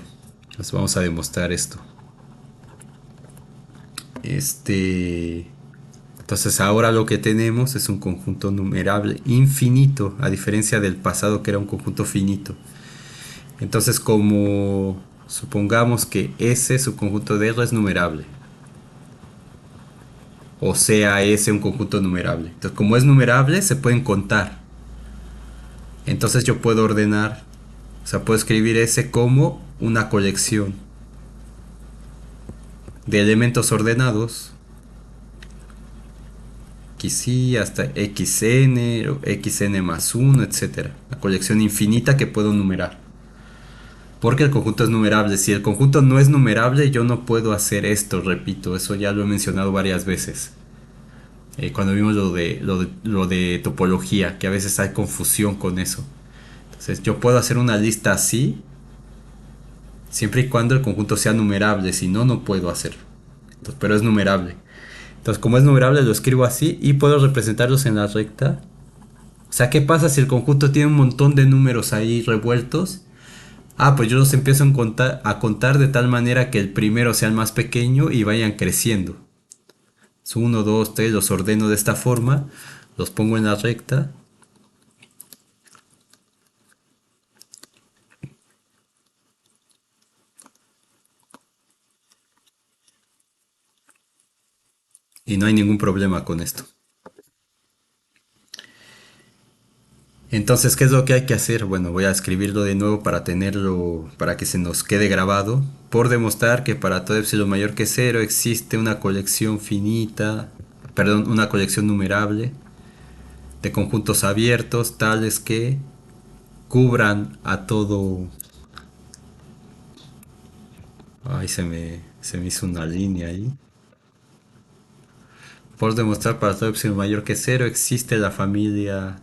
Entonces vamos a demostrar esto. Entonces ahora lo que tenemos es un conjunto numerable infinito, a diferencia del pasado que era un conjunto finito. Entonces, como supongamos que S, subconjunto de R, es numerable, o sea S un conjunto numerable. Entonces, como es numerable, se pueden contar. Entonces yo puedo ordenar, o sea, puedo escribir S como una colección de elementos ordenados, xy hasta xn, o xn más 1, etc. Una colección infinita que puedo numerar. Porque el conjunto es numerable. Si el conjunto no es numerable, yo no puedo hacer esto, repito, eso ya lo he mencionado varias veces. Cuando vimos lo de topología, que a veces hay confusión con eso. Entonces yo puedo hacer una lista así, siempre y cuando el conjunto sea numerable, si no, no puedo hacerlo. Entonces, pero es numerable. Entonces, como es numerable, lo escribo así y puedo representarlos en la recta. O sea, ¿qué pasa si el conjunto tiene un montón de números ahí revueltos? Ah, pues yo los empiezo a contar de tal manera que el primero sea el más pequeño y vayan creciendo. 1, 2, 3, los ordeno de esta forma, los pongo en la recta. Y no hay ningún problema con esto. Entonces, ¿qué es lo que hay que hacer? Bueno, voy a escribirlo de nuevo para tenerlo, para que se nos quede grabado. Por demostrar que para todo epsilon mayor que cero existe una colección finita, perdón, una colección numerable de conjuntos abiertos tales que cubran a todo. Ay, se me hizo una línea ahí. Por demostrar para todo epsilon mayor que cero existe la familia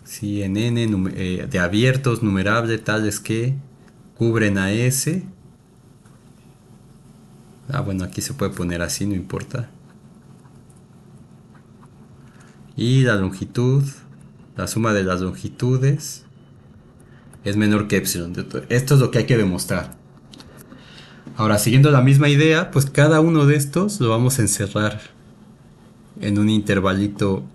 CNN de abiertos numerables tales que cubren a S. Ah, bueno, aquí se puede poner así, no importa. Y la longitud, la suma de las longitudes es menor que epsilon. Esto es lo que hay que demostrar. Ahora, siguiendo la misma idea, pues cada uno de estos lo vamos a encerrar en un intervalito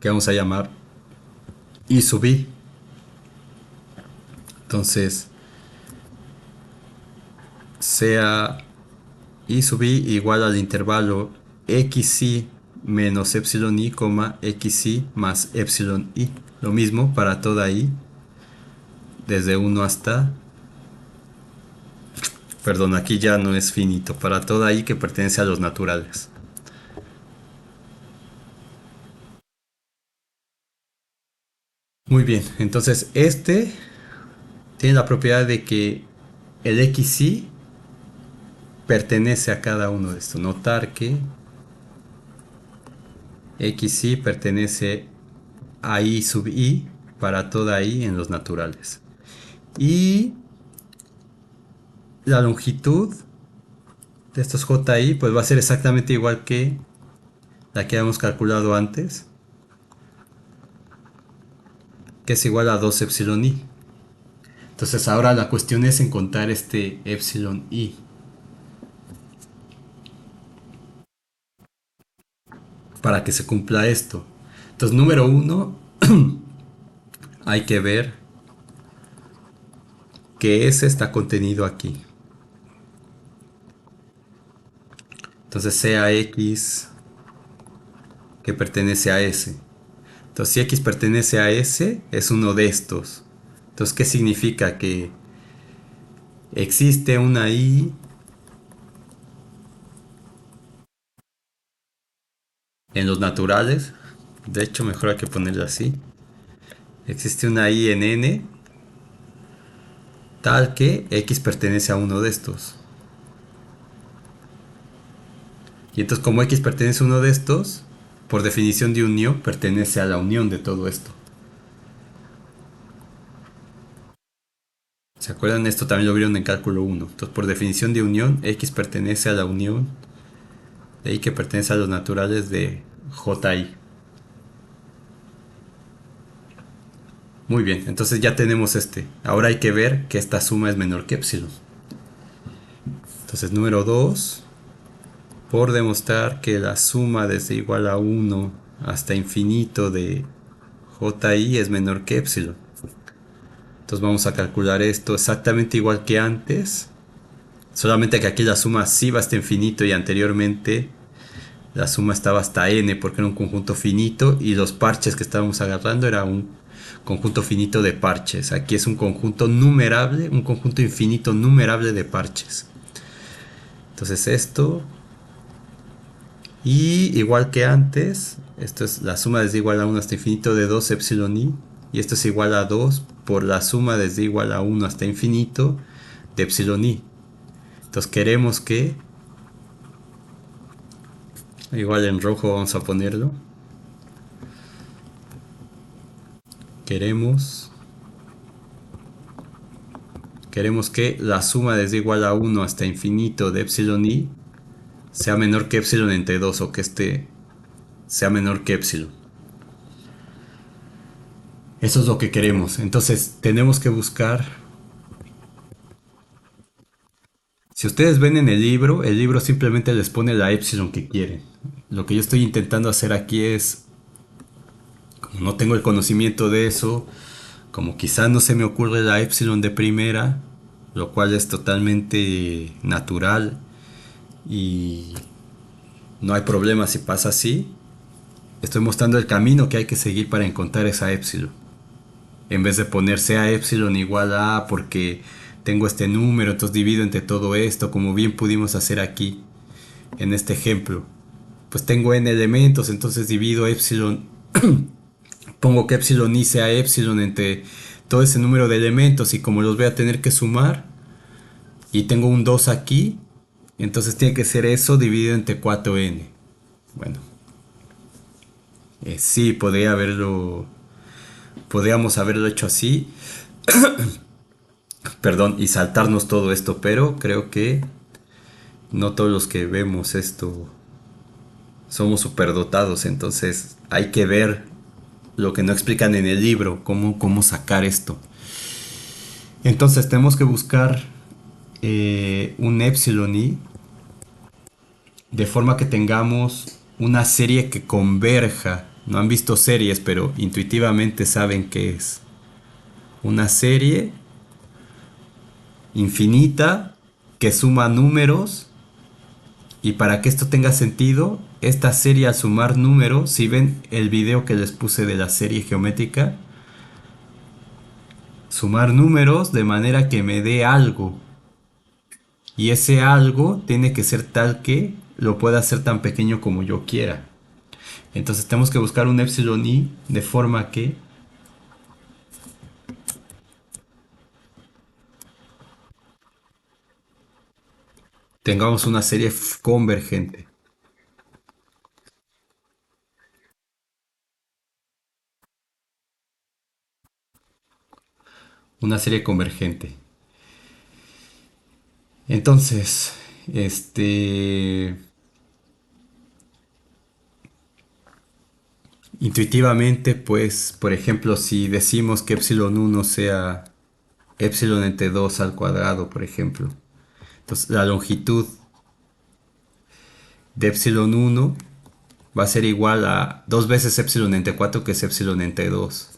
que vamos a llamar I sub I. Entonces, sea I sub I igual al intervalo xi menos epsilon I, xi más epsilon I. Lo mismo para toda I, desde 1 hasta Perdón, aquí ya no es finito. Para toda i que pertenece a los naturales. Muy bien, entonces este tiene la propiedad de que el xy pertenece a cada uno de estos. Notar que xy pertenece a i sub i para toda i en los naturales. Y la longitud de estos ji pues va a ser exactamente igual que la que habíamos calculado antes, que es igual a 2 epsilon i. Entonces ahora la cuestión es encontrar este epsilon i para que se cumpla esto. Entonces número uno, hay que ver que S está contenido aquí. Entonces sea X que pertenece a S. Entonces si X pertenece a S, es uno de estos. Entonces, ¿qué significa? Que existe una I en los naturales. De hecho, mejor hay que ponerla así. Existe una I en N tal que X pertenece a uno de estos. Y entonces como X pertenece a uno de estos, por definición de unión, pertenece a la unión de todo esto. ¿Se acuerdan? Esto también lo vieron en cálculo 1. Entonces por definición de unión, X pertenece a la unión de I que pertenece a los naturales de JI. Muy bien, entonces ya tenemos este. Ahora hay que ver que esta suma es menor que epsilon. Entonces número 2, por demostrar que la suma desde igual a 1 hasta infinito de JI es menor que epsilon. Entonces vamos a calcular esto exactamente igual que antes, solamente que aquí la suma sí va hasta infinito y anteriormente la suma estaba hasta n porque era un conjunto finito y los parches que estábamos agarrando era un conjunto finito de parches. Aquí es un conjunto numerable, un conjunto infinito numerable de parches. Entonces esto, y igual que antes, esto es la suma desde igual a 1 hasta infinito de 2 epsilon i, y esto es igual a 2 por la suma desde igual a 1 hasta infinito de epsilon i. Entonces queremos que, igual en rojo vamos a ponerlo, queremos que la suma desde igual a 1 hasta infinito de epsilon i sea menor que epsilon entre 2, o que este sea menor que epsilon. Eso es lo que queremos. Entonces tenemos que buscar. Si ustedes ven en el libro simplemente les pone la epsilon que quieren. Lo que yo estoy intentando hacer aquí es, como no tengo el conocimiento de eso, como quizá no se me ocurre la epsilon de primera, lo cual es totalmente natural y no hay problema si pasa así, estoy mostrando el camino que hay que seguir para encontrar esa epsilon. En vez de poner sea epsilon igual a porque tengo este número, entonces divido entre todo esto, como bien pudimos hacer aquí en este ejemplo. Pues tengo n elementos, entonces divido epsilon, pongo que epsilon i sea epsilon entre todo ese número de elementos, y como los voy a tener que sumar y tengo un 2 aquí, entonces tiene que ser eso dividido entre 4n. Bueno, sí, podríamos haberlo hecho así, perdón, y saltarnos todo esto, pero creo que no todos los que vemos esto somos superdotados, entonces hay que ver lo que no explican en el libro, cómo sacar esto. Entonces tenemos que buscar un epsilon i de forma que tengamos una serie que converja. No han visto series, pero intuitivamente saben qué es. Una serie infinita que suma números, y para que esto tenga sentido, esta serie al sumar números, si ven el video que les puse de la serie geométrica, sumar números de manera que me dé algo. Y ese algo tiene que ser tal que lo pueda hacer tan pequeño como yo quiera. Entonces tenemos que buscar un epsilon i de forma que tengamos una serie convergente. Una serie convergente. Entonces, intuitivamente, pues, por ejemplo, si decimos que epsilon uno sea epsilon entre 2 al cuadrado, por ejemplo. Entonces, la longitud de epsilon uno va a ser igual a 2 veces epsilon entre 4, que es epsilon entre 2.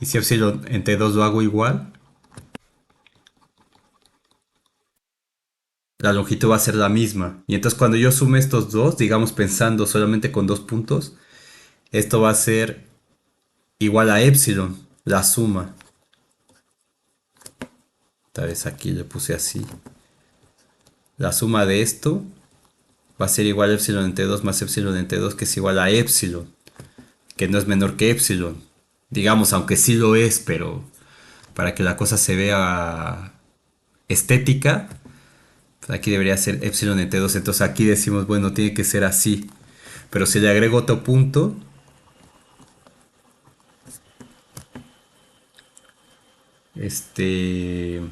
Y si epsilon entre 2 lo hago igual, la longitud va a ser la misma. Y entonces cuando yo sume estos dos, digamos pensando solamente con dos puntos, esto va a ser igual a epsilon, la suma. Tal vez aquí le puse así. La suma de esto va a ser igual a epsilon entre 2 más epsilon entre 2, que es igual a epsilon, que no es menor que epsilon. Digamos, aunque sí lo es, pero para que la cosa se vea estética, pues aquí debería ser epsilon entre 2. Entonces aquí decimos, bueno, tiene que ser así. Pero si le agrego otro punto, este...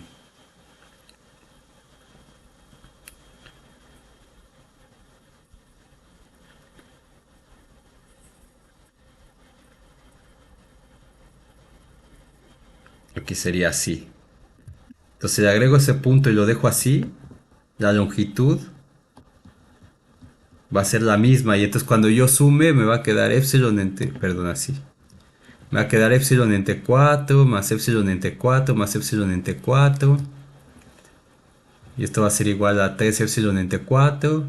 Aquí sería así. Entonces le agrego ese punto y lo dejo así. La longitud va a ser la misma. Y entonces cuando yo sume me va a quedar epsilon entre... Perdón, así. Me va a quedar epsilon entre 4 más epsilon entre 4 más epsilon entre 4. Y esto va a ser igual a 3 epsilon entre 4,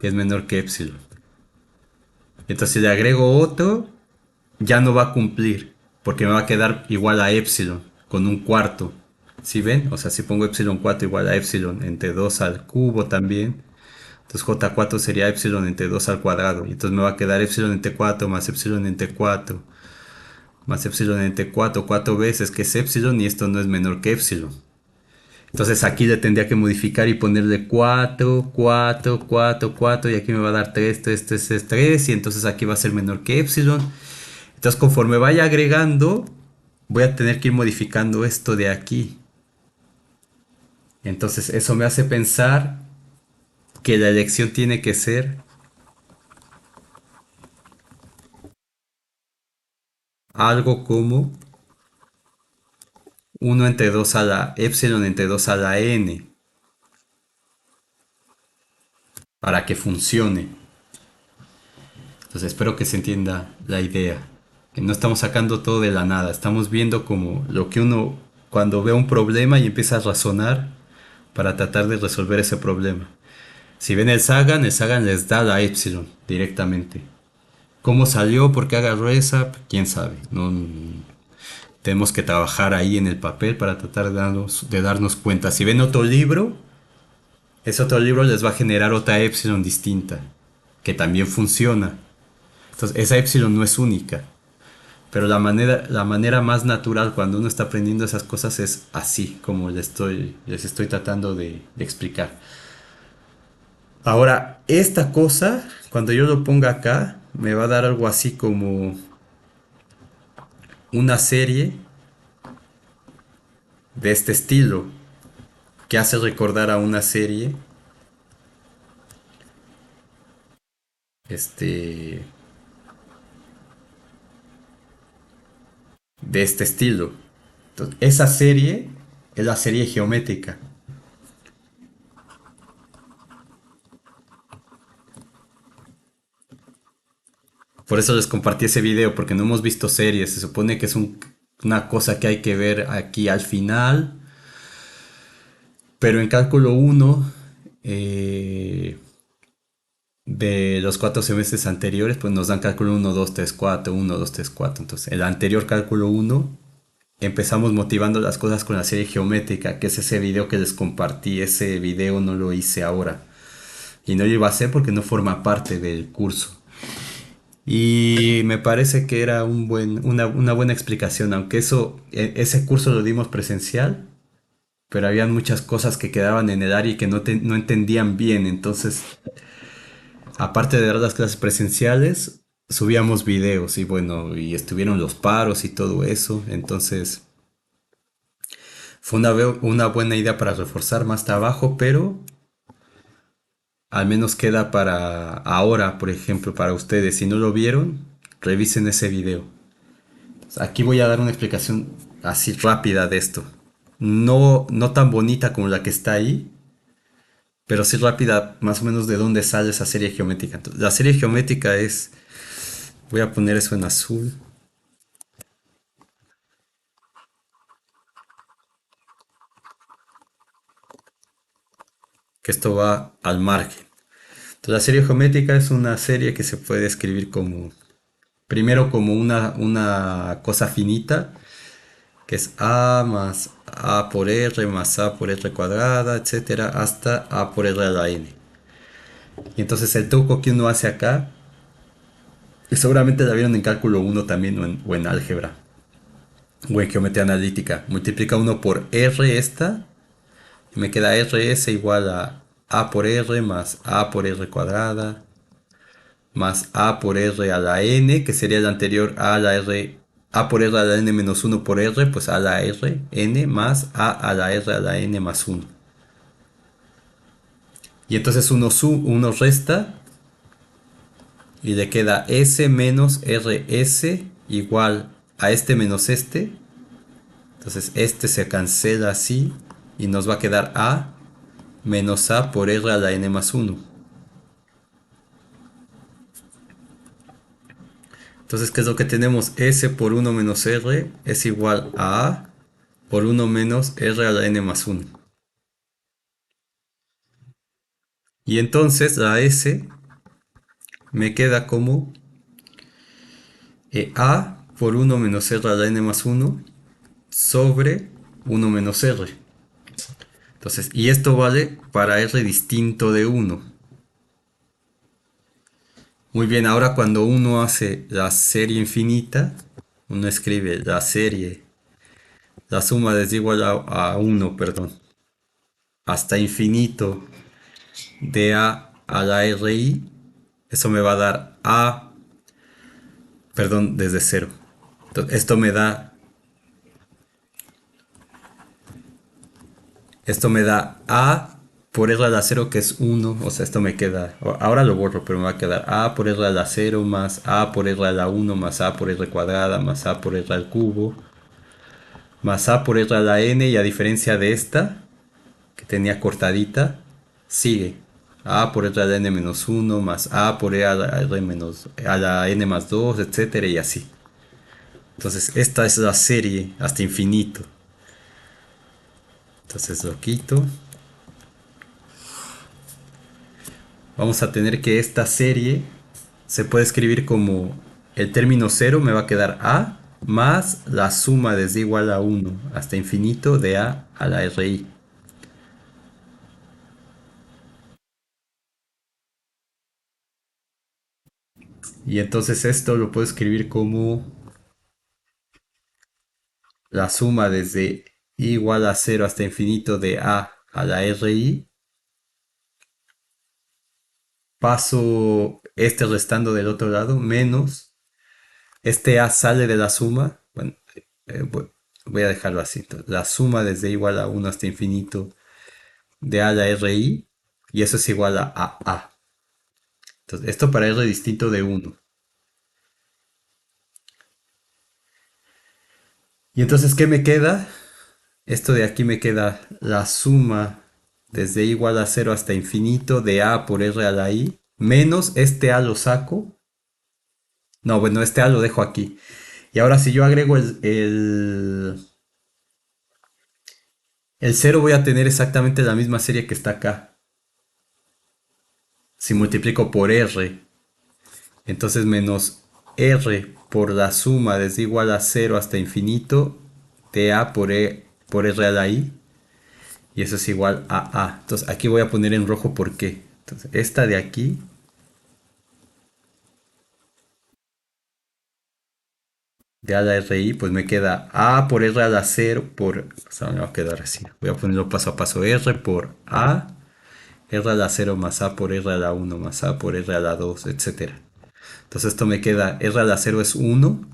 que es menor que epsilon. Entonces si le agrego otro, ya no va a cumplir, porque me va a quedar igual a epsilon, con un cuarto. ¿Sí ven? O sea, si pongo epsilon 4 igual a epsilon entre 2 al cubo también, entonces j4 sería epsilon entre 2 al cuadrado. Y entonces me va a quedar epsilon entre 4 más epsilon entre 4 más epsilon entre 4, 4 veces, que es epsilon, y esto no es menor que epsilon. Entonces aquí le tendría que modificar y ponerle 4, 4, 4, 4, y aquí me va a dar 3, 3, 3, 3, 3, y entonces aquí va a ser menor que epsilon. Entonces conforme vaya agregando, voy a tener que ir modificando esto de aquí. Entonces eso me hace pensar que la elección tiene que ser algo como 1 entre 2 a la epsilon entre 2 a la n, para que funcione. Entonces espero que se entienda la idea. Que no estamos sacando todo de la nada, estamos viendo como lo que uno cuando ve un problema y empieza a razonar para tratar de resolver ese problema. Si ven el Sagan les da la epsilon directamente. ¿Cómo salió? ¿Por qué agarró esa? ¿Quién sabe? No, tenemos que trabajar ahí en el papel para tratar de darnos cuenta. Si ven otro libro, ese otro libro les va a generar otra epsilon distinta, que también funciona. Entonces, esa epsilon no es única. Pero la manera más natural cuando uno está aprendiendo esas cosas es así, como les estoy tratando de explicar. Ahora, esta cosa, cuando yo lo ponga acá, me va a dar algo así como una serie de este estilo, que hace recordar a una serie, este, de este estilo. Entonces, esa serie es la serie geométrica. Por eso les compartí ese video, porque no hemos visto series. Se supone que es una cosa que hay que ver aquí al final. Pero en cálculo uno de los 4 semestres anteriores, pues nos dan cálculo uno 2 3 4 1 2 3 4. Entonces, el anterior cálculo uno empezamos motivando las cosas con la serie geométrica, que es ese video que les compartí. Ese video no lo hice ahora. Y no lo iba a hacer porque no forma parte del curso. Y me parece que era una buena explicación, aunque ese curso lo dimos presencial, pero habían muchas cosas que quedaban en el área y que no entendían bien. Entonces, aparte de dar las clases presenciales, subíamos videos y bueno, y estuvieron los paros y todo eso. Entonces, fue una buena idea para reforzar más trabajo, pero al menos queda para ahora, por ejemplo, para ustedes. Si no lo vieron, revisen ese video. Aquí voy a dar una explicación así rápida de esto. No tan bonita como la que está ahí, pero sí rápida más o menos de dónde sale esa serie geométrica. Entonces, la serie geométrica es, voy a poner eso en azul, que esto va al margen. Entonces, la serie geométrica es una serie que se puede escribir como, primero como una cosa finita, que es a más a por r más a por r cuadrada, etcétera, hasta a por r a la n. Y entonces el truco que uno hace acá, y seguramente la vieron en cálculo uno también o en álgebra o en geometría analítica, multiplica uno por r esta, y me queda rs igual a por r más a por r cuadrada, más a por r a la n, que sería el anterior a la r, a por r a la n menos uno por r, pues a la r, n más a la r a la n más uno. Y entonces uno resta y le queda s menos rs igual a este menos este. Entonces este se cancela así y nos va a quedar a menos a por r a la n más uno. Entonces, ¿qué es lo que tenemos? S por 1 menos R es igual a por 1 menos R a la n más uno. Y entonces la S me queda como A por 1 menos R a la n más uno sobre 1 menos R. Entonces, y esto vale para R distinto de 1. Muy bien, ahora cuando uno hace la serie infinita, uno escribe la serie, la suma desde igual a 1, perdón, hasta infinito de a la RI, eso me va a dar A, perdón, desde cero. Entonces, esto me da A por R a la cero, que es 1, o sea, esto me queda, ahora lo borro, pero me va a quedar A por R a la cero más A por R a la 1 más A por R cuadrada más A por R al cubo más A por R a la n, y a diferencia de esta, que tenía cortadita, sigue a por r a la n menos uno más a por e a la, r menos, a la n más 2, etcétera, y así. Entonces esta es la serie hasta infinito. Entonces lo quito. Vamos a tener que esta serie se puede escribir como el término 0 me va a quedar a más la suma desde igual a 1 hasta infinito de a la RI. Y entonces esto lo puedo escribir como la suma desde igual a 0 hasta infinito de a la RI. Paso este restando del otro lado, menos este a sale de la suma. Bueno, voy a dejarlo así. Entonces, la suma desde igual a 1 hasta infinito de a la RI. Y eso es igual a. Entonces, esto para R distinto de 1. Y entonces, ¿qué me queda? Esto de aquí me queda la suma desde igual a 0 hasta infinito de a por r a la i, menos este a lo saco. No, bueno, este a lo dejo aquí. Y ahora si yo agrego el 0, voy a tener exactamente la misma serie que está acá. Si multiplico por r, entonces menos r por la suma desde igual a 0 hasta infinito de A por R a la I, y eso es igual a A. Entonces aquí voy a poner en rojo por qué. Entonces esta de aquí de a la RI, pues me queda A por R a la 0 por... O sea, me va a quedar así. Voy a ponerlo paso a paso. R por A, R a la 0 más A por R a la 1 más A por R a la 2, etcétera. Entonces esto me queda, R a la 0 es 1,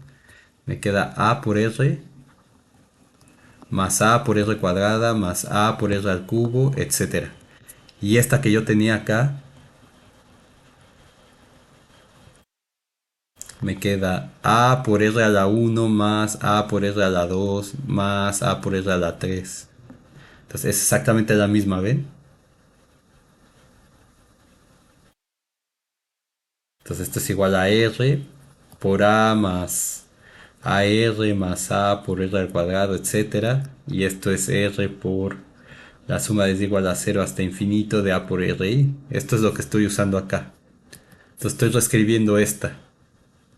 me queda A por R, más A por R cuadrada, más A por R al cubo, etcétera. Y esta que yo tenía acá, me queda A por R a la 1 más A por R a la 2 más A por R a la 3. Entonces es exactamente la misma, ¿ven? Entonces esto es igual a R por A más AR más A por R al cuadrado, etcétera. Y esto es R por la suma es igual a 0 hasta infinito de A por RI. Esto es lo que estoy usando acá. Entonces estoy reescribiendo esta.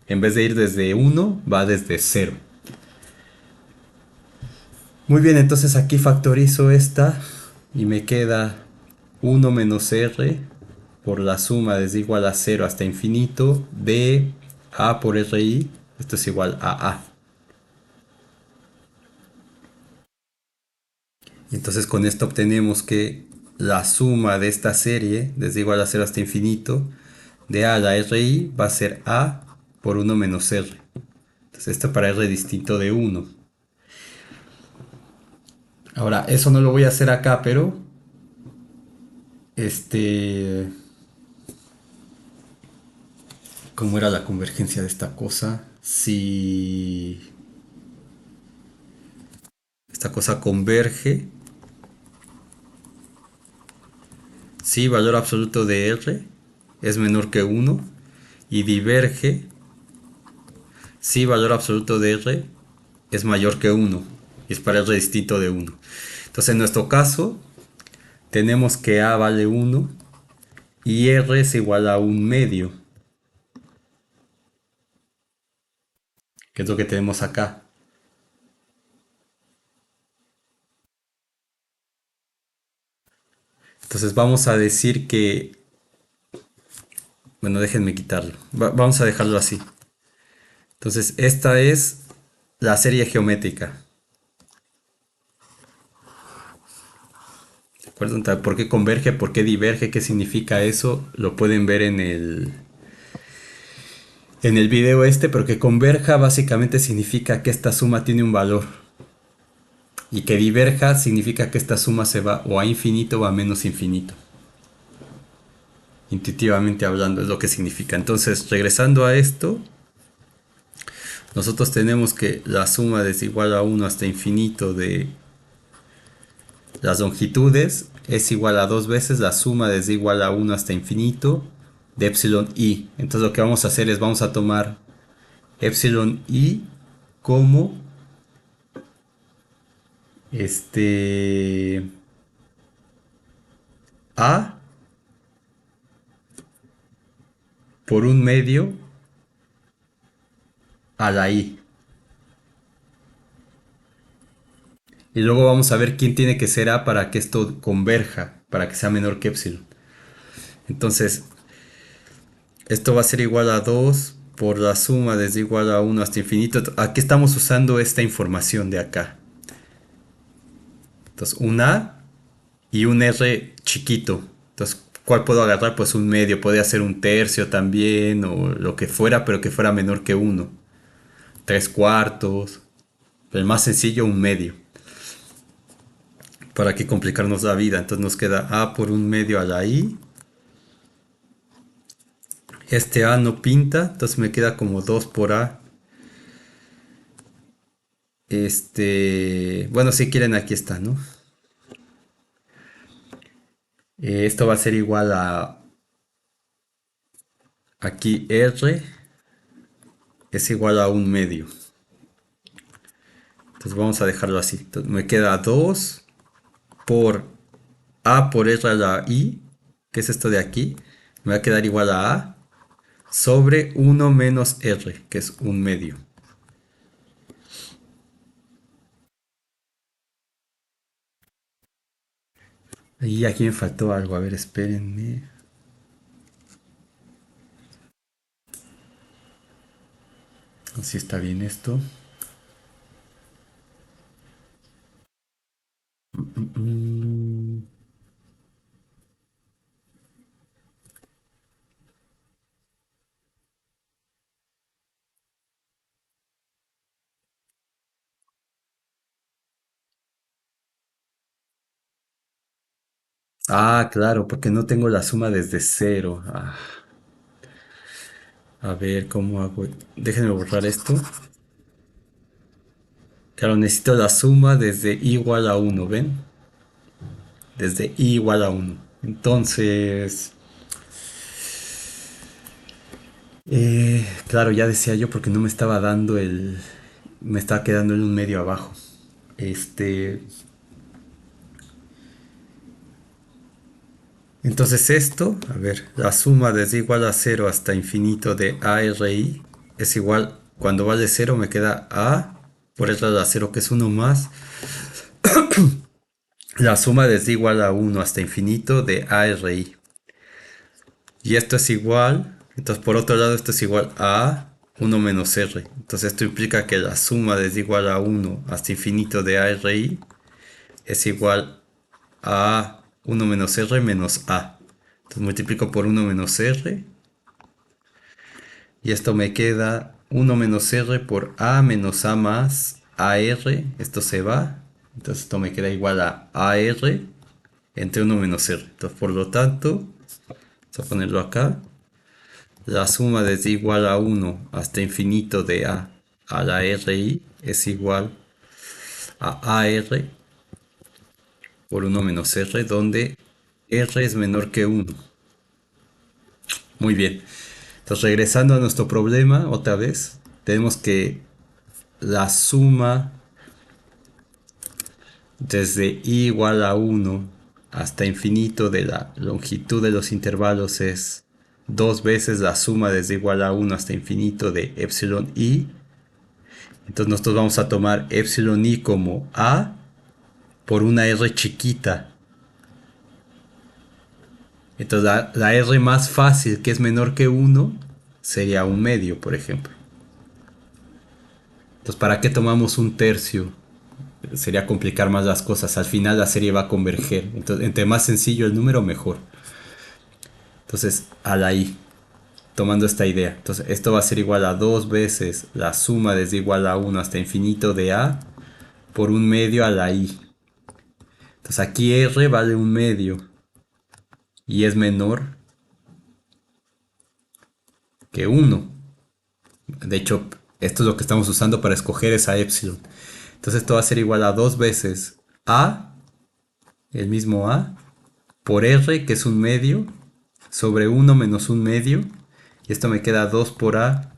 En vez de ir desde 1, va desde 0. Muy bien, entonces aquí factorizo esta y me queda 1 menos R por la suma desde igual a 0 hasta infinito de A por RI. Esto es igual a A. Entonces con esto obtenemos que la suma de esta serie desde igual a 0 hasta infinito de A a la RI va a ser A por 1 menos R. Entonces esto para R distinto de 1. Ahora, eso no lo voy a hacer acá, pero este, ¿cómo era la convergencia de esta cosa? Si esta cosa converge, si valor absoluto de R es menor que 1 y diverge si valor absoluto de R es mayor que 1 y es para R distinto de 1. Entonces en nuestro caso tenemos que A vale 1 y R es igual a un medio, que es lo que tenemos acá. Entonces vamos a decir que, bueno, déjenme quitarlo. Vamos a dejarlo así. Entonces esta es la serie geométrica. ¿De acuerdo? Entonces, ¿por qué converge? ¿Por qué diverge? ¿Qué significa eso? Lo pueden ver en el video este, pero que converja básicamente significa que esta suma tiene un valor. Y que diverja significa que esta suma se va o a infinito o a menos infinito. Intuitivamente hablando es lo que significa. Entonces, regresando a esto, nosotros tenemos que la suma es igual a 1 hasta infinito de las longitudes es igual a 2 veces la suma desde igual a 1 hasta infinito de epsilon i. Entonces lo que vamos a hacer es vamos a tomar epsilon i como a por un medio a la i. Y luego vamos a ver quién tiene que ser a para que esto converja, para que sea menor que epsilon. Entonces, esto va a ser igual a 2 por la suma desde igual a 1 hasta infinito. Aquí estamos usando esta información de acá. Entonces, un a y un R chiquito. Entonces, ¿cuál puedo agarrar? Pues un medio, puede ser un tercio también o lo que fuera, pero que fuera menor que uno. Tres cuartos. El más sencillo, un medio. ¿Para qué complicarnos la vida? Entonces nos queda A por un medio a la I. Este A no pinta, entonces me queda como 2 por A. Bueno, si quieren aquí está, ¿no? Esto va a ser igual a aquí R es igual a un medio. Entonces vamos a dejarlo así. Entonces me queda 2 por A por R a la I, que es esto de aquí. Me va a quedar igual a A sobre 1 menos R, que es un medio. Y aquí me faltó algo, a ver, espérenme. Si está bien esto. Mm. Ah, claro, porque no tengo la suma desde cero. Ah, a ver, ¿cómo hago? Déjenme borrar esto. Claro, necesito la suma desde i igual a uno, ¿ven? Desde i igual a uno. Entonces, claro, ya decía yo porque no me estaba dando el... Me estaba quedando en un medio abajo. Este... Entonces esto, a ver, la suma desde igual a cero hasta infinito de ARI es igual, cuando vale cero me queda A por el lado a cero que es uno más la suma desde igual a uno hasta infinito de ARI. Y esto es igual, entonces por otro lado esto es igual a uno menos R. Entonces esto implica que la suma desde igual a uno hasta infinito de ARI es igual a uno menos R menos A. Entonces multiplico por uno menos R y esto me queda uno menos R por A menos A más AR. Esto se va. Entonces esto me queda igual a AR entre uno menos R. Entonces por lo tanto, vamos a ponerlo acá. La suma desde igual a uno hasta infinito de a la RI es igual a AR por uno menos R, donde R es menor que uno. Muy bien. Entonces regresando a nuestro problema otra vez, tenemos que la suma desde i igual a uno hasta infinito de la longitud de los intervalos es dos veces la suma desde igual a uno hasta infinito de epsilon i. Entonces nosotros vamos a tomar epsilon i como a por una r chiquita. Entonces la r más fácil, que es menor que uno, sería un medio, por ejemplo. Entonces, ¿para qué tomamos un tercio? Sería complicar más las cosas. Al final la serie va a converger. Entonces, entre más sencillo el número, mejor. Entonces, a la i, tomando esta idea. Entonces, esto va a ser igual a dos veces la suma desde igual a uno hasta infinito de a por un medio a la i. Entonces, aquí r vale un medio y es menor que uno. De hecho, esto es lo que estamos usando para escoger esa epsilon. Entonces esto va a ser igual a dos veces a, el mismo a, por r, que es un medio, sobre uno menos un medio. Y esto me queda 2 por a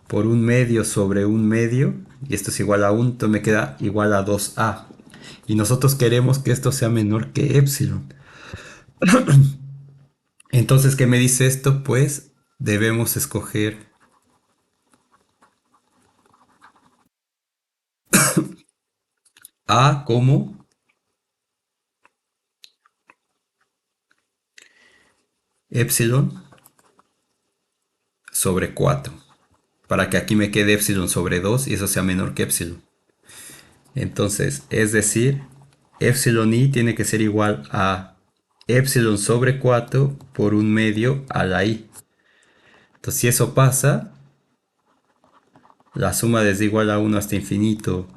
por un medio sobre un medio. Y esto es igual a 1, entonces me queda igual a 2a. Y nosotros queremos que esto sea menor que epsilon. Entonces, ¿qué me dice esto? Pues debemos escoger a como epsilon sobre 4, para que aquí me quede epsilon sobre 2 y eso sea menor que epsilon. Entonces, es decir, epsilon i tiene que ser igual a epsilon sobre 4 por un medio a la i. Entonces, si eso pasa, la suma desde igual a 1 hasta infinito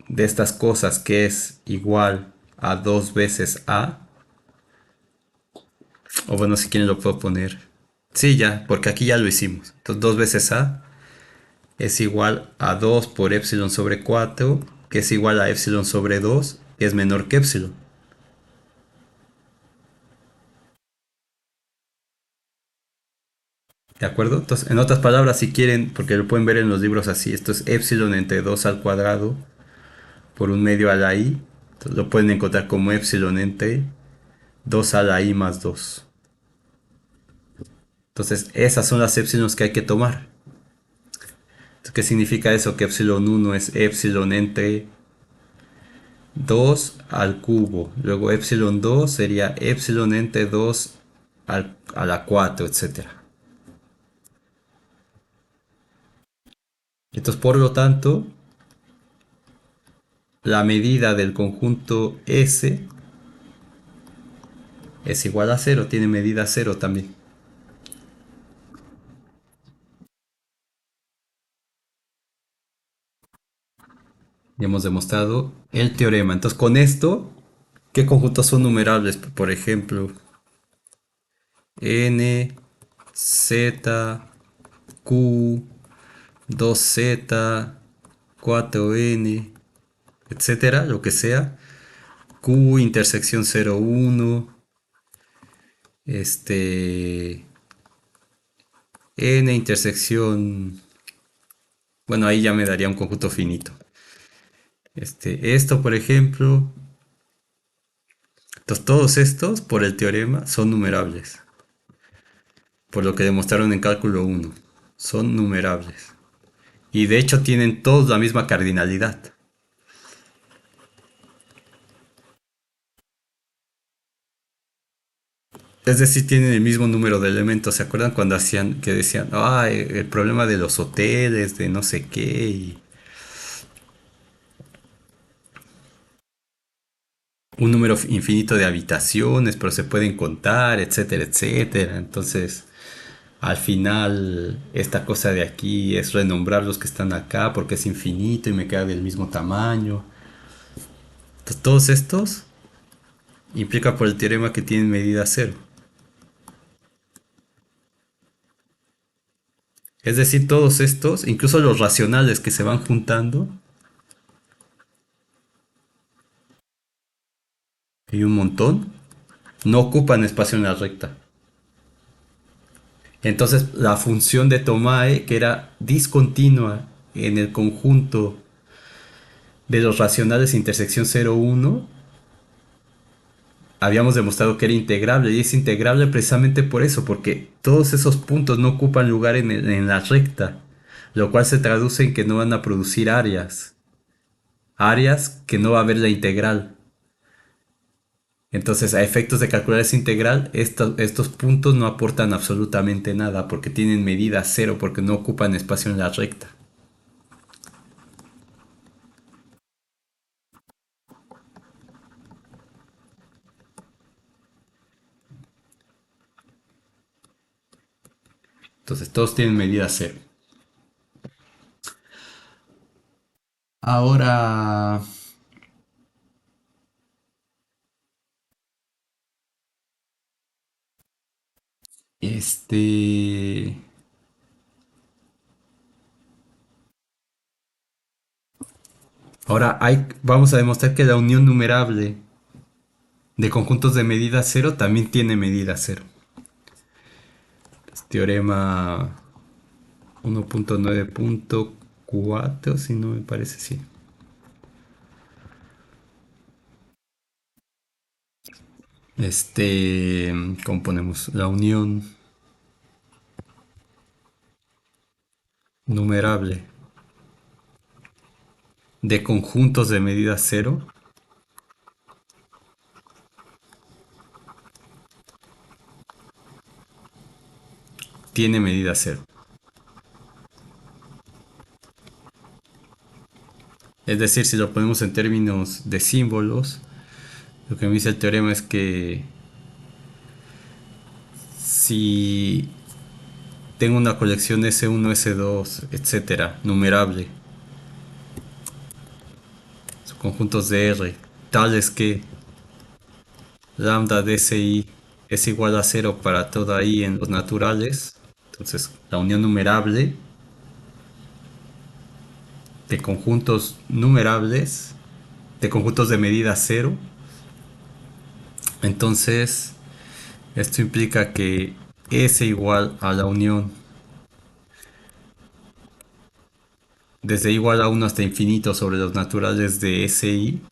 de estas cosas, que es igual a 2 veces a, o bueno, si quieren lo puedo poner. Sí, ya, porque aquí ya lo hicimos. Entonces, 2 veces a es igual a 2 por epsilon sobre 4, que es igual a epsilon sobre 2, que es menor que epsilon. ¿De acuerdo? Entonces, en otras palabras, si quieren, porque lo pueden ver en los libros así, esto es epsilon entre 2 al cuadrado por un medio a la i. Entonces, lo pueden encontrar como epsilon entre 2 a la i más 2. Entonces, esas son las epsilons que hay que tomar. Entonces, ¿qué significa eso? Que epsilon 1 es epsilon entre 2 al cubo. Luego epsilon 2 sería epsilon entre 2 a la 4, etcétera. Entonces, por lo tanto, la medida del conjunto S es igual a cero, tiene medida cero también. Y hemos demostrado el teorema. Entonces, con esto, ¿qué conjuntos son numerables? Por ejemplo, n, z, q, 2z, 4n, etcétera, lo que sea. Q intersección 0, 1, n intersección, bueno, ahí ya me daría un conjunto finito. Esto, por ejemplo, entonces todos estos, por el teorema, son numerables. Por lo que demostraron en cálculo 1. Son numerables. Y de hecho tienen todos la misma cardinalidad. Es decir, tienen el mismo número de elementos. ¿Se acuerdan cuando hacían que decían, ah, el problema de los hoteles, de no sé qué? Y un número infinito de habitaciones, pero se pueden contar, etcétera, etcétera. Entonces, al final, esta cosa de aquí es renombrar los que están acá porque es infinito y me queda del mismo tamaño. Entonces, todos estos implica por el teorema que tienen medida cero. Es decir, todos estos, incluso los racionales que se van juntando, y un montón, no ocupan espacio en la recta. Entonces, la función de Tomae, que era discontinua en el conjunto de los racionales intersección 0,1, habíamos demostrado que era integrable. Y es integrable precisamente por eso, porque todos esos puntos no ocupan lugar en la recta, lo cual se traduce en que no van a producir áreas. Áreas que no va a haber la integral. Entonces, a efectos de calcular esa integral, estos puntos no aportan absolutamente nada porque tienen medida cero, porque no ocupan espacio en la recta. Entonces, todos tienen medida cero. Ahora, este... Ahora vamos a demostrar que la unión numerable de conjuntos de medida cero también tiene medida cero. Teorema 1.9.4, si no me parece, sí. Componemos la unión numerable de conjuntos de medida cero tiene medida cero. Es decir, si lo ponemos en términos de símbolos, lo que me dice el teorema es que si tengo una colección S1, S2, etcétera, numerable, conjuntos de R, tales que lambda DCI es igual a cero para toda I en los naturales, entonces la unión numerable de conjuntos numerables, de conjuntos de medida cero, entonces esto implica que S igual a la unión desde igual a 1 hasta infinito sobre los naturales de SI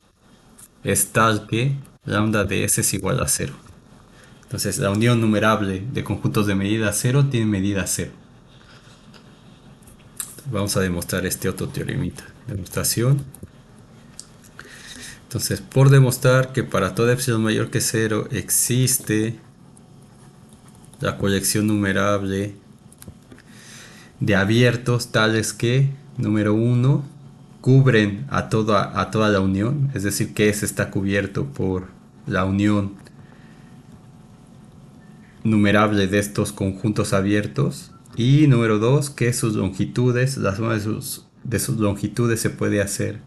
es tal que lambda de S es igual a cero. Entonces la unión numerable de conjuntos de medida cero tiene medida cero. Vamos a demostrar este otro teoremita. Demostración. Entonces, por demostrar que para toda epsilon mayor que cero existe la colección numerable de abiertos tales que, número uno, cubren a toda la unión, es decir, que S está cubierto por la unión numerable de estos conjuntos abiertos. Y número dos, que sus longitudes, la suma de sus longitudes se puede hacer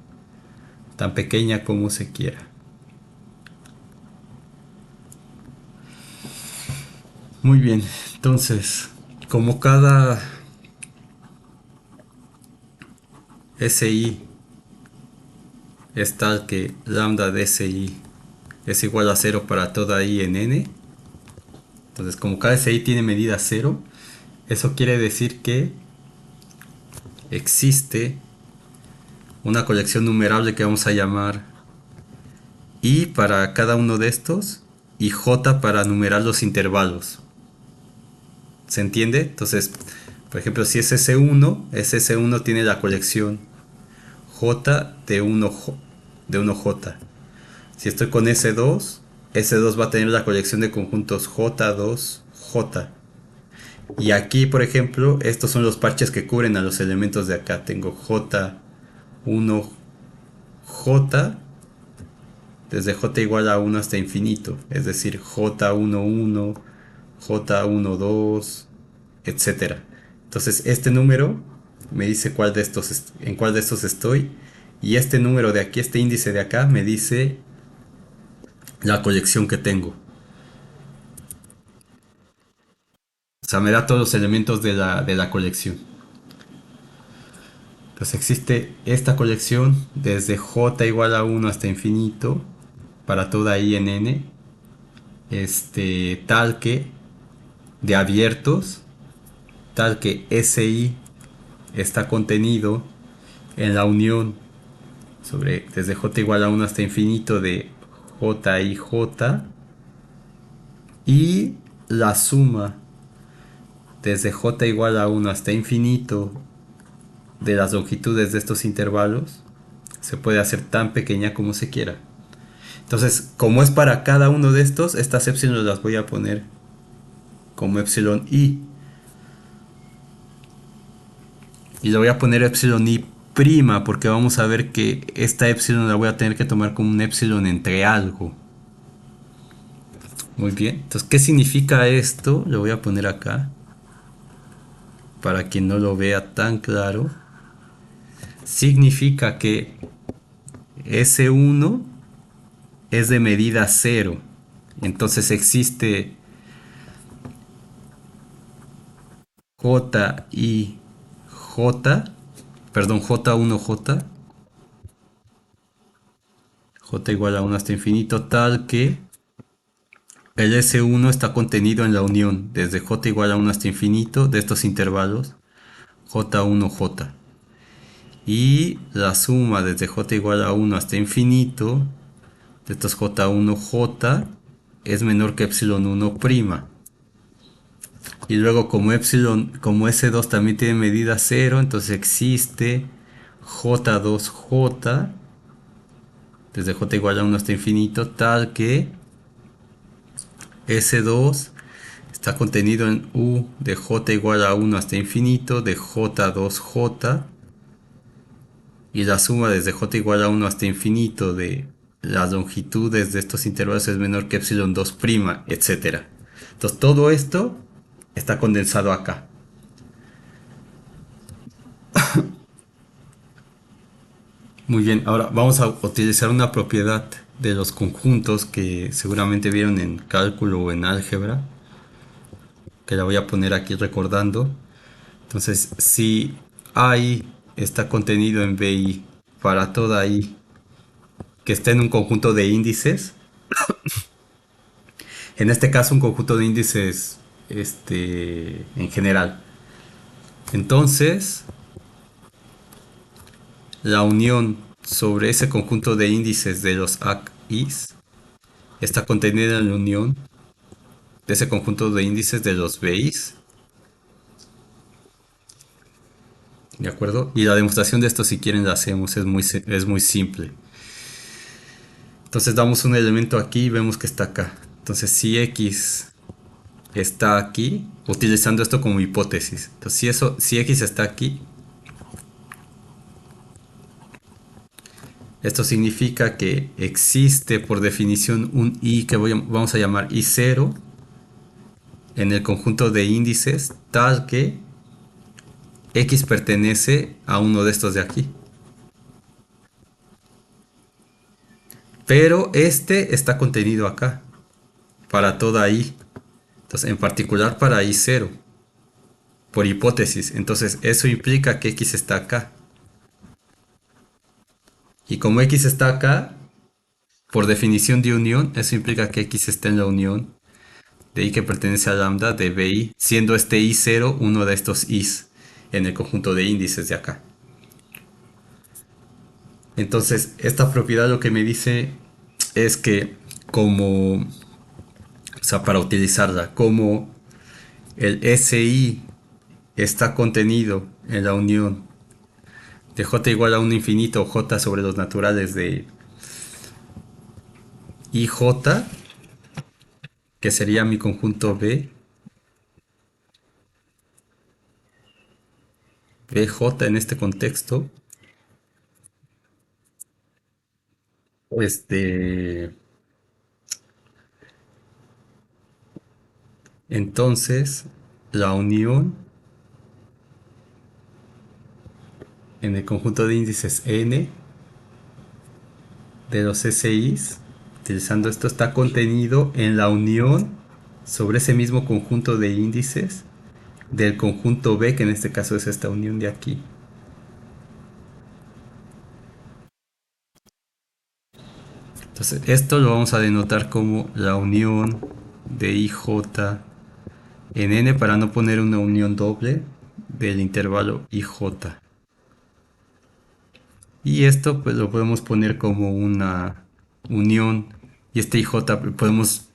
tan pequeña como se quiera. Muy bien, entonces, como cada SI es tal que lambda de SI es igual a cero para toda I en N, entonces como cada SI tiene medida cero, eso quiere decir que existe una colección numerable que vamos a llamar I para cada uno de estos y J para numerar los intervalos. ¿Se entiende? Entonces, por ejemplo, si es S1, S1 tiene la colección J de 1J. Si estoy con S2, S2 va a tener la colección de conjuntos J2, J. Y aquí, por ejemplo, estos son los parches que cubren a los elementos de acá. Tengo J1, J, desde J igual a 1 hasta infinito. Es decir, J11, J12, etcétera. Entonces, este número me dice en cuál de estos estoy. Y este número de aquí, este índice de acá, me dice la colección que tengo. O sea, me da todos los elementos de la colección. Entonces existe esta colección desde j igual a 1 hasta infinito para toda i en n, tal que de abiertos, tal que si está contenido en la unión desde j igual a 1 hasta infinito de j y j, y la suma desde j igual a 1 hasta infinito de las longitudes de estos intervalos se puede hacer tan pequeña como se quiera. Entonces, como es para cada uno de estos, estas epsilon las voy a poner como epsilon i. Y le voy a poner epsilon i prima porque vamos a ver que esta epsilon la voy a tener que tomar como un epsilon entre algo. Muy bien. Entonces, ¿qué significa esto? Lo voy a poner acá para quien no lo vea tan claro. Significa que S1 es de medida cero. Entonces existe J y J, perdón, J1J, J igual a 1 hasta infinito, tal que el S1 está contenido en la unión desde J igual a 1 hasta infinito de estos intervalos J1J. Y la suma desde J igual a 1 hasta infinito de estos J1J es menor que epsilon 1 prima. Y luego como S2 también tiene medida 0, entonces existe J2J desde J igual a 1 hasta infinito, tal que S2 está contenido en U de J igual a 1 hasta infinito de J2J, y la suma desde J igual a 1 hasta infinito de las longitudes de estos intervalos es menor que epsilon 2 prima, etc. Entonces todo esto está condensado acá. Muy bien, ahora vamos a utilizar una propiedad de los conjuntos que seguramente vieron en cálculo o en álgebra, que la voy a poner aquí recordando. Entonces, si AI está contenido en BI para toda I que está en un conjunto de índices, en este caso un conjunto de índices en general, entonces la unión sobre ese conjunto de índices de los ACIs está contenida en la unión de ese conjunto de índices de los BIs. ¿De acuerdo? Y la demostración de esto, si quieren, la hacemos. Es muy simple. Entonces damos un elemento aquí y vemos que está acá. Entonces si X está aquí, utilizando esto como hipótesis. Entonces si X está aquí, esto significa que existe por definición un I que vamos a llamar I0 en el conjunto de índices tal que X pertenece a uno de estos de aquí. Pero este está contenido acá, para toda I. Entonces, en particular para I0, por hipótesis. Entonces, eso implica que X está acá. Y como X está acá, por definición de unión, eso implica que X está en la unión de I que pertenece a lambda de BI, siendo este I0 uno de estos Is en el conjunto de índices de acá. Entonces, esta propiedad lo que me dice es que como, o sea, para utilizarla, como el SI está contenido en la unión de J igual a 1 infinito o J sobre los naturales de IJ, que sería mi conjunto BJ en este contexto, este, entonces la unión en el conjunto de índices n de los SIs, utilizando esto, está contenido en la unión sobre ese mismo conjunto de índices del conjunto B, que en este caso es esta unión de aquí. Entonces, esto lo vamos a denotar como la unión de IJ en N para no poner una unión doble del intervalo IJ. Y esto pues lo podemos poner como una unión y este IJ podemos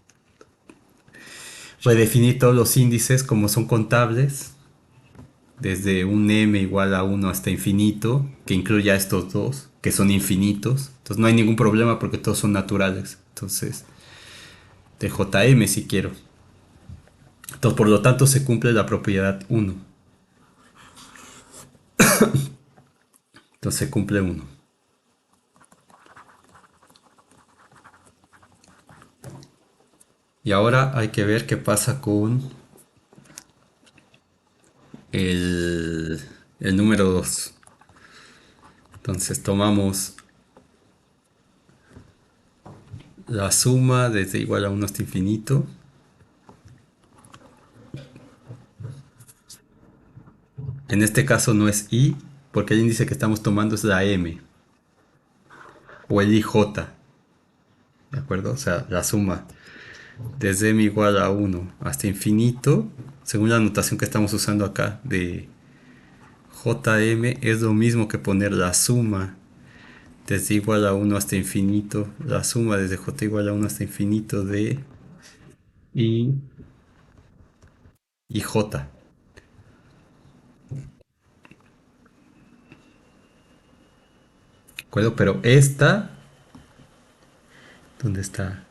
redefinir todos los índices como son contables desde un m igual a 1 hasta infinito, que incluya estos dos, que son infinitos. Entonces no hay ningún problema porque todos son naturales. Entonces, de Jm si quiero. Entonces, por lo tanto, se cumple la propiedad 1. Entonces, se cumple 1. Y ahora hay que ver qué pasa con el, el número 2. Entonces, tomamos la suma desde igual a 1 hasta infinito. En este caso no es i, porque el índice que estamos tomando es la m, o el ij, ¿de acuerdo? O sea, la suma desde m igual a 1 hasta infinito, según la notación que estamos usando acá de jm, es lo mismo que poner la suma desde igual a 1 hasta infinito, la suma desde j igual a 1 hasta infinito de i y j. ¿De acuerdo? Pero esta, ¿dónde está?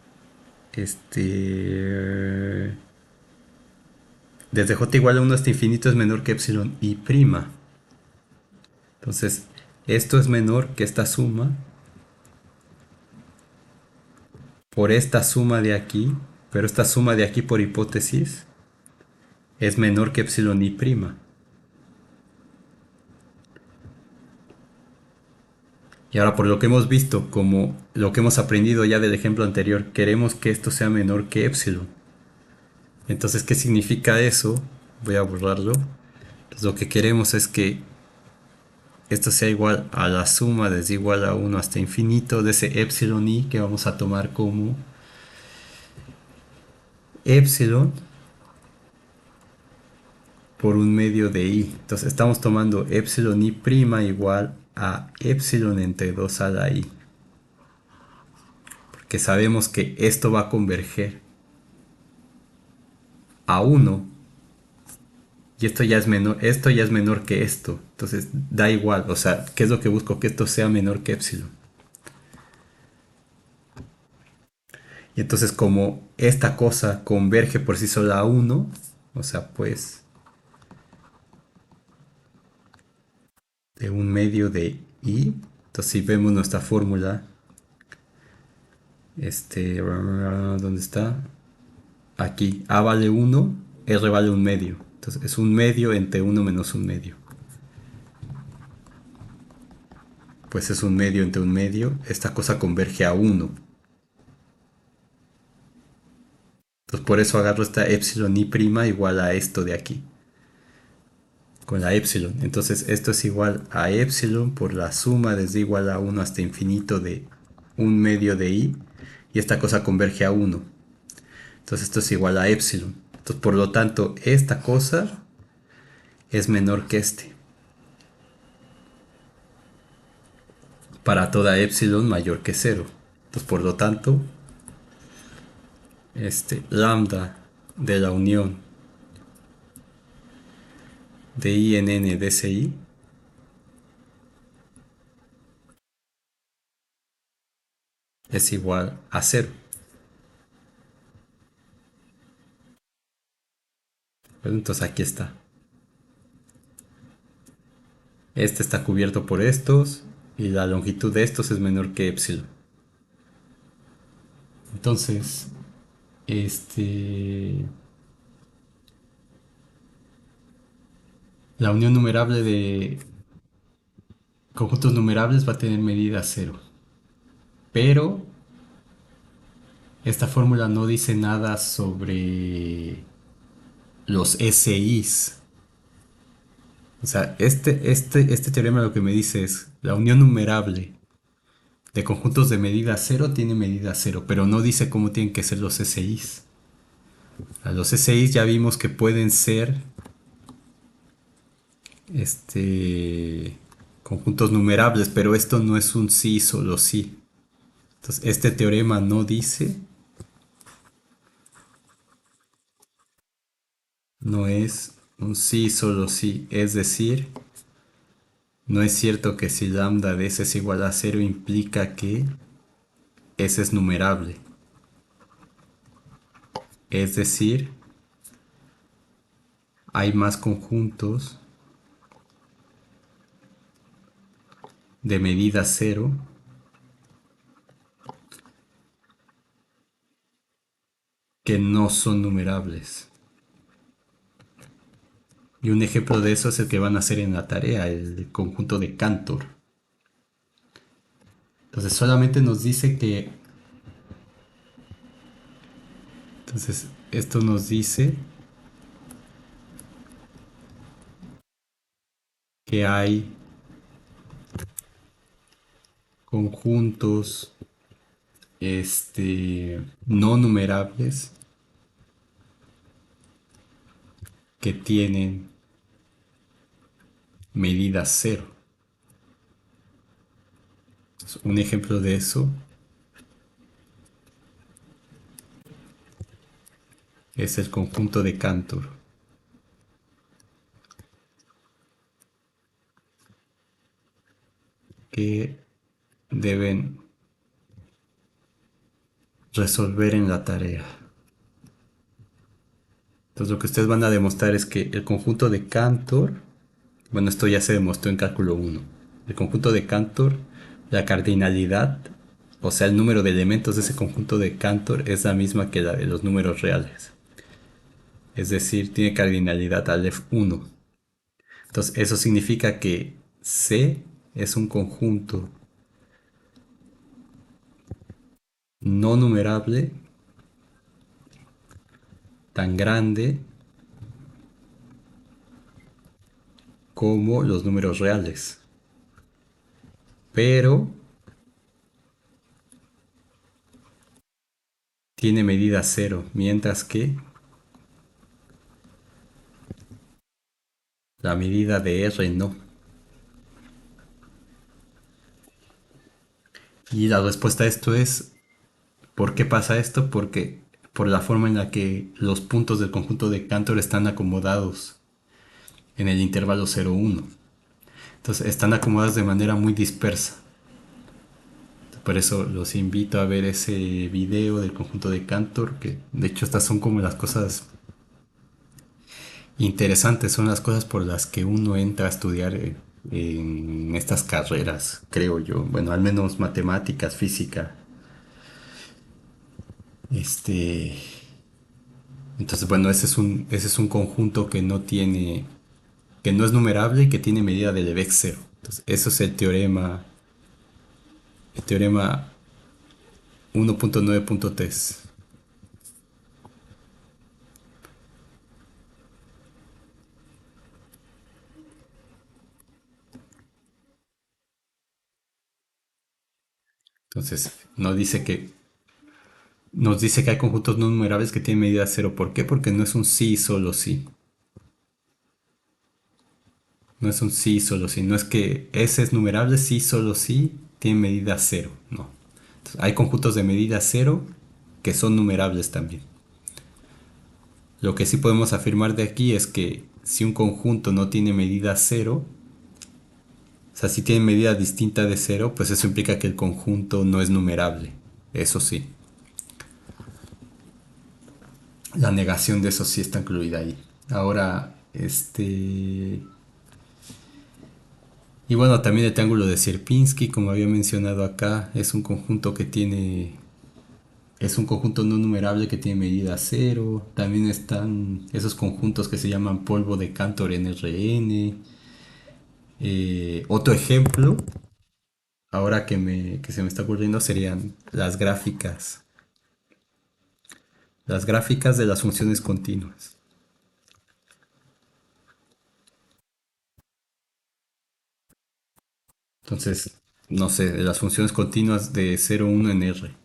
Desde j igual a 1 hasta infinito es menor que epsilon i prima. Entonces, esto es menor que esta suma por esta suma de aquí, pero esta suma de aquí por hipótesis es menor que epsilon i prima. Y ahora por lo que hemos visto, como lo que hemos aprendido ya del ejemplo anterior, queremos que esto sea menor que epsilon. Entonces, ¿qué significa eso? Voy a borrarlo. Entonces, lo que queremos es que esto sea igual a la suma desde igual a 1 hasta infinito de ese epsilon i que vamos a tomar como epsilon por un medio de i. Entonces estamos tomando epsilon i prima igual a epsilon entre 2 a la i. Porque sabemos que esto va a converger a 1 y esto ya es menor que esto. Entonces da igual, o sea, ¿qué es lo que busco? Que esto sea menor que epsilon. Y entonces como esta cosa converge por sí sola a uno, o sea, pues de un medio de i, entonces si vemos nuestra fórmula, ¿dónde está? Aquí, a vale uno, r vale un medio. Entonces es un medio entre uno menos un medio. Pues es un medio entre un medio, esta cosa converge a uno. Entonces por eso agarro esta epsilon i prima igual a esto de aquí, con la epsilon. Entonces esto es igual a epsilon por la suma desde igual a uno hasta infinito de un medio de i, y esta cosa converge a uno. Entonces esto es igual a epsilon. Entonces por lo tanto esta cosa es menor que este. Para toda epsilon mayor que cero. Entonces por lo tanto lambda de la unión de I en N de SI es igual a cero. Bueno, entonces aquí está. Este está cubierto por estos y la longitud de estos es menor que epsilon. Entonces, la unión numerable de conjuntos numerables va a tener medida cero. Pero esta fórmula no dice nada sobre los SIs. O sea, este teorema lo que me dice es la unión numerable de conjuntos de medida cero tiene medida cero, pero no dice cómo tienen que ser los SIs. A los SIs ya vimos que pueden ser conjuntos numerables, pero esto no es un sí, solo sí. Entonces, este teorema no dice, no es un sí, solo sí. Es decir, no es cierto que si lambda de S es igual a cero implica que S es numerable. Es decir, hay más conjuntos de medida cero que no son numerables. Y un ejemplo de eso es el que van a hacer en la tarea, el conjunto de Cantor. Entonces solamente nos dice que... Entonces esto nos dice que hay conjuntos no numerables que tienen medida cero. Un ejemplo de eso es el conjunto de Cantor, que deben resolver en la tarea. Entonces lo que ustedes van a demostrar es que el conjunto de Cantor, bueno, esto ya se demostró en cálculo 1, el conjunto de Cantor, la cardinalidad, o sea, el número de elementos de ese conjunto de Cantor es la misma que la de los números reales. Es decir, tiene cardinalidad Aleph 1. Entonces, eso significa que C es un conjunto no numerable tan grande como los números reales. Pero tiene medida cero, mientras que la medida de R no. Y la respuesta a esto es, ¿por qué pasa esto? Porque por la forma en la que los puntos del conjunto de Cantor están acomodados en el intervalo 0,1. Entonces están acomodados de manera muy dispersa. Por eso los invito a ver ese video del conjunto de Cantor, que de hecho estas son como las cosas interesantes, son las cosas por las que uno entra a estudiar en estas carreras, creo yo. Bueno, al menos matemáticas, física. Este, entonces, bueno, ese es un conjunto que no tiene, que no es numerable y que tiene medida de Lebesgue cero. Entonces, eso es el teorema 1.9.3. Entonces, nos dice que hay conjuntos no numerables que tienen medida cero. ¿Por qué? Porque no es un sí solo sí. No es un sí solo sí. No es que S es numerable, sí solo sí tiene medida cero. No. Entonces, hay conjuntos de medida cero que son numerables también. Lo que sí podemos afirmar de aquí es que si un conjunto no tiene medida cero, o sea, si tiene medida distinta de cero, pues eso implica que el conjunto no es numerable. Eso sí. La negación de eso sí está incluida ahí. Ahora, y bueno, también el triángulo de Sierpinski, como había mencionado acá, es un conjunto que tiene... Es un conjunto no numerable que tiene medida cero. También están esos conjuntos que se llaman polvo de Cantor NRN. Otro ejemplo, ahora que se me está ocurriendo, serían las gráficas. Las gráficas de las funciones continuas. Entonces, no sé, de las funciones continuas de 0, 1 en R.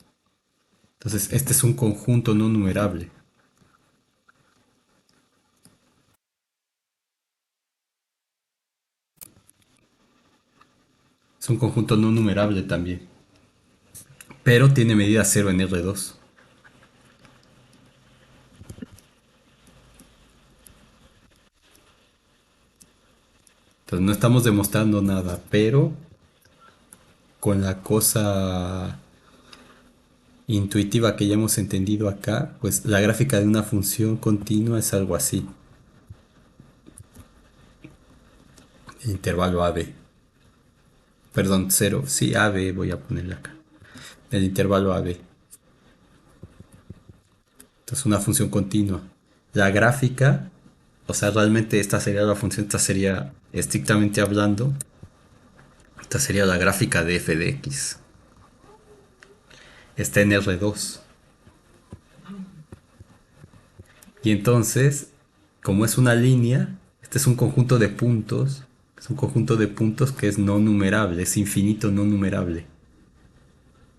Entonces, este es un conjunto no numerable. Es un conjunto no numerable también. Pero tiene medida cero en R2. Entonces, no estamos demostrando nada, pero con la cosa intuitiva que ya hemos entendido acá, pues la gráfica de una función continua es algo así. El intervalo AB. Perdón, cero. Sí, AB voy a ponerle acá. El intervalo AB. Entonces, una función continua. La gráfica, o sea, realmente esta sería la función, esta sería, estrictamente hablando, esta sería la gráfica de f de x. Está en R2. Y entonces, como es una línea, este es un conjunto de puntos. Es un conjunto de puntos que es no numerable, es infinito no numerable.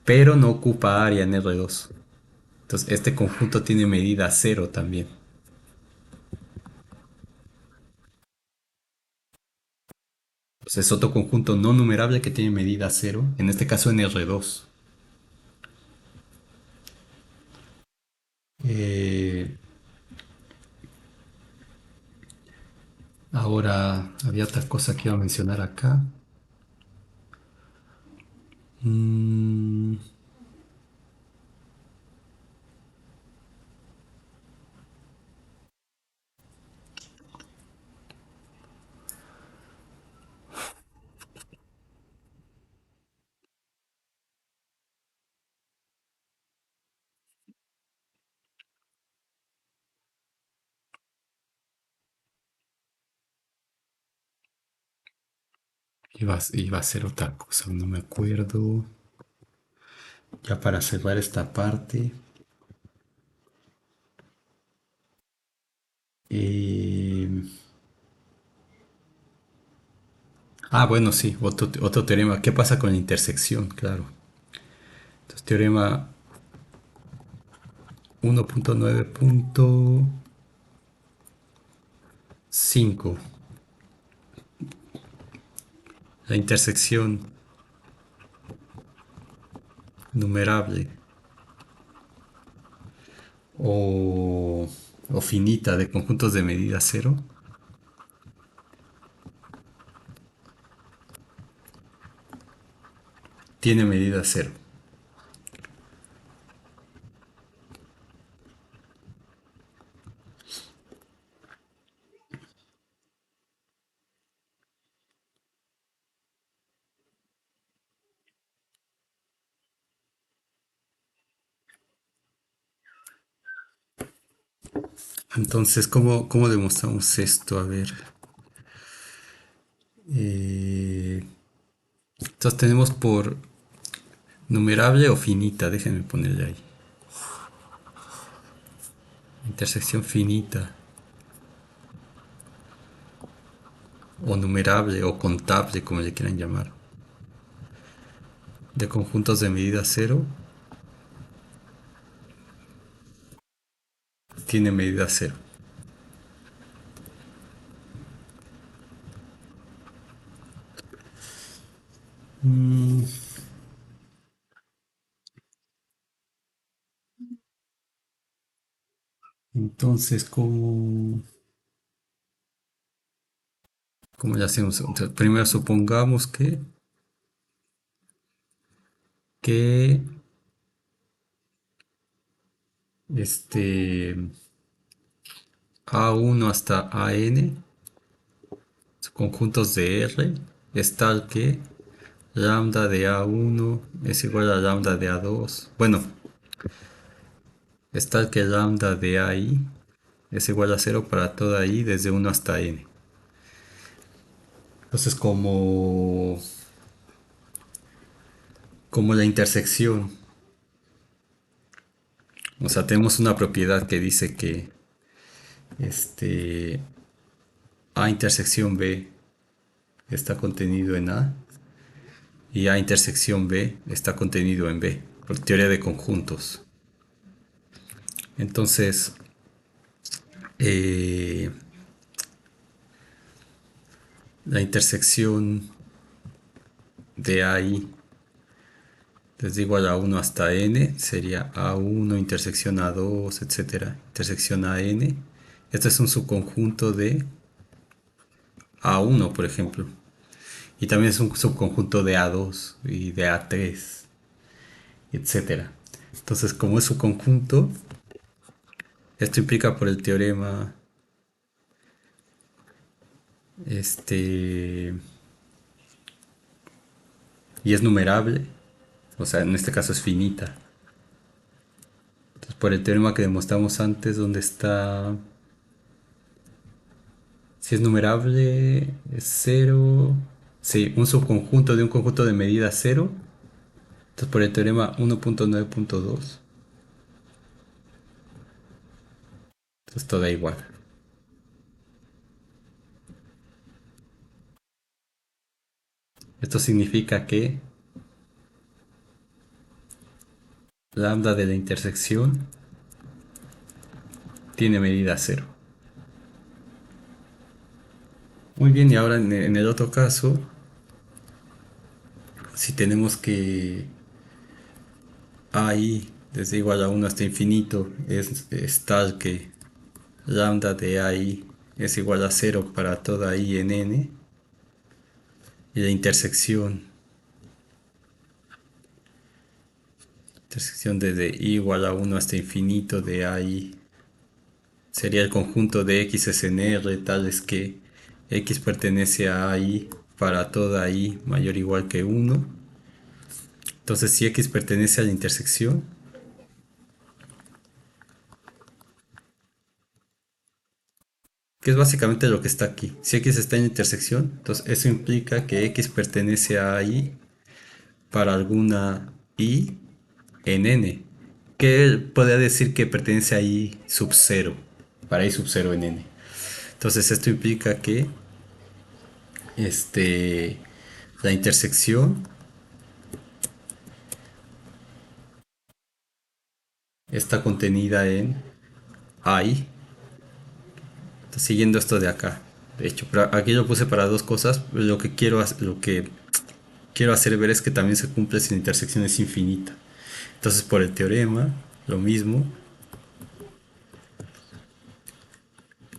Pero no ocupa área en R2. Entonces, este conjunto tiene medida cero también. Entonces, es otro conjunto no numerable que tiene medida cero, en este caso en R2. Eh, Ahora, había otra cosa que iba a mencionar acá. Mm, iba a ser otra cosa, no me acuerdo. Ya para cerrar esta parte. eh, bueno, sí, otro teorema. ¿Qué pasa con la intersección? Claro. Entonces, teorema 1.9.5. La intersección numerable o, o finita de conjuntos de medida cero tiene medida cero. Entonces, ¿cómo demostramos esto? A ver. eh, entonces tenemos por numerable o finita, déjenme ponerle ahí. Intersección finita, o numerable, o contable, como le quieran llamar. De conjuntos de medida cero, tiene medida cero. Mm, entonces, ¿cómo le hacemos? Entonces, primero supongamos que este A1 hasta AN, conjuntos de R, es tal que lambda de A1 es igual a lambda de A2. Bueno, es tal que lambda de AI es igual a cero para toda I desde 1 hasta N. Entonces, como la intersección, o sea, tenemos una propiedad que dice que este A intersección B está contenido en A y A intersección B está contenido en B, por teoría de conjuntos. Entonces, eh, la intersección de AI desde igual a 1 hasta N sería A1 intersección A2, etcétera, intersección a N. Este es un subconjunto de A1, por ejemplo. Y también es un subconjunto de A2 y de A3, etcétera. Entonces, como es su conjunto, esto implica por el teorema este y es numerable, o sea, en este caso es finita. Entonces, por el teorema que demostramos antes, donde está si es numerable es cero. Sí, un subconjunto de un conjunto de medida cero. Entonces, por el teorema 1.9.2, entonces todo da igual. Esto significa que lambda de la intersección tiene medida cero. Muy bien, y ahora en el otro caso, si tenemos que AI desde igual a 1 hasta infinito es tal que lambda de AI es igual a cero para toda I en N, y la intersección desde I igual a 1 hasta infinito de AI sería el conjunto de X en R tales que X pertenece a AI para toda I mayor o igual que 1. Entonces, si X pertenece a la intersección, que es básicamente lo que está aquí. Si X está en la intersección, entonces eso implica que X pertenece a I para alguna I en N. Que podría decir que pertenece a I sub 0, para I sub 0 en N. Entonces esto implica que este, la intersección está contenida en I. Siguiendo esto de acá. De hecho, pero aquí lo puse para dos cosas. Lo que quiero hacer ver es que también se cumple si la intersección es infinita. Entonces, por el teorema, lo mismo,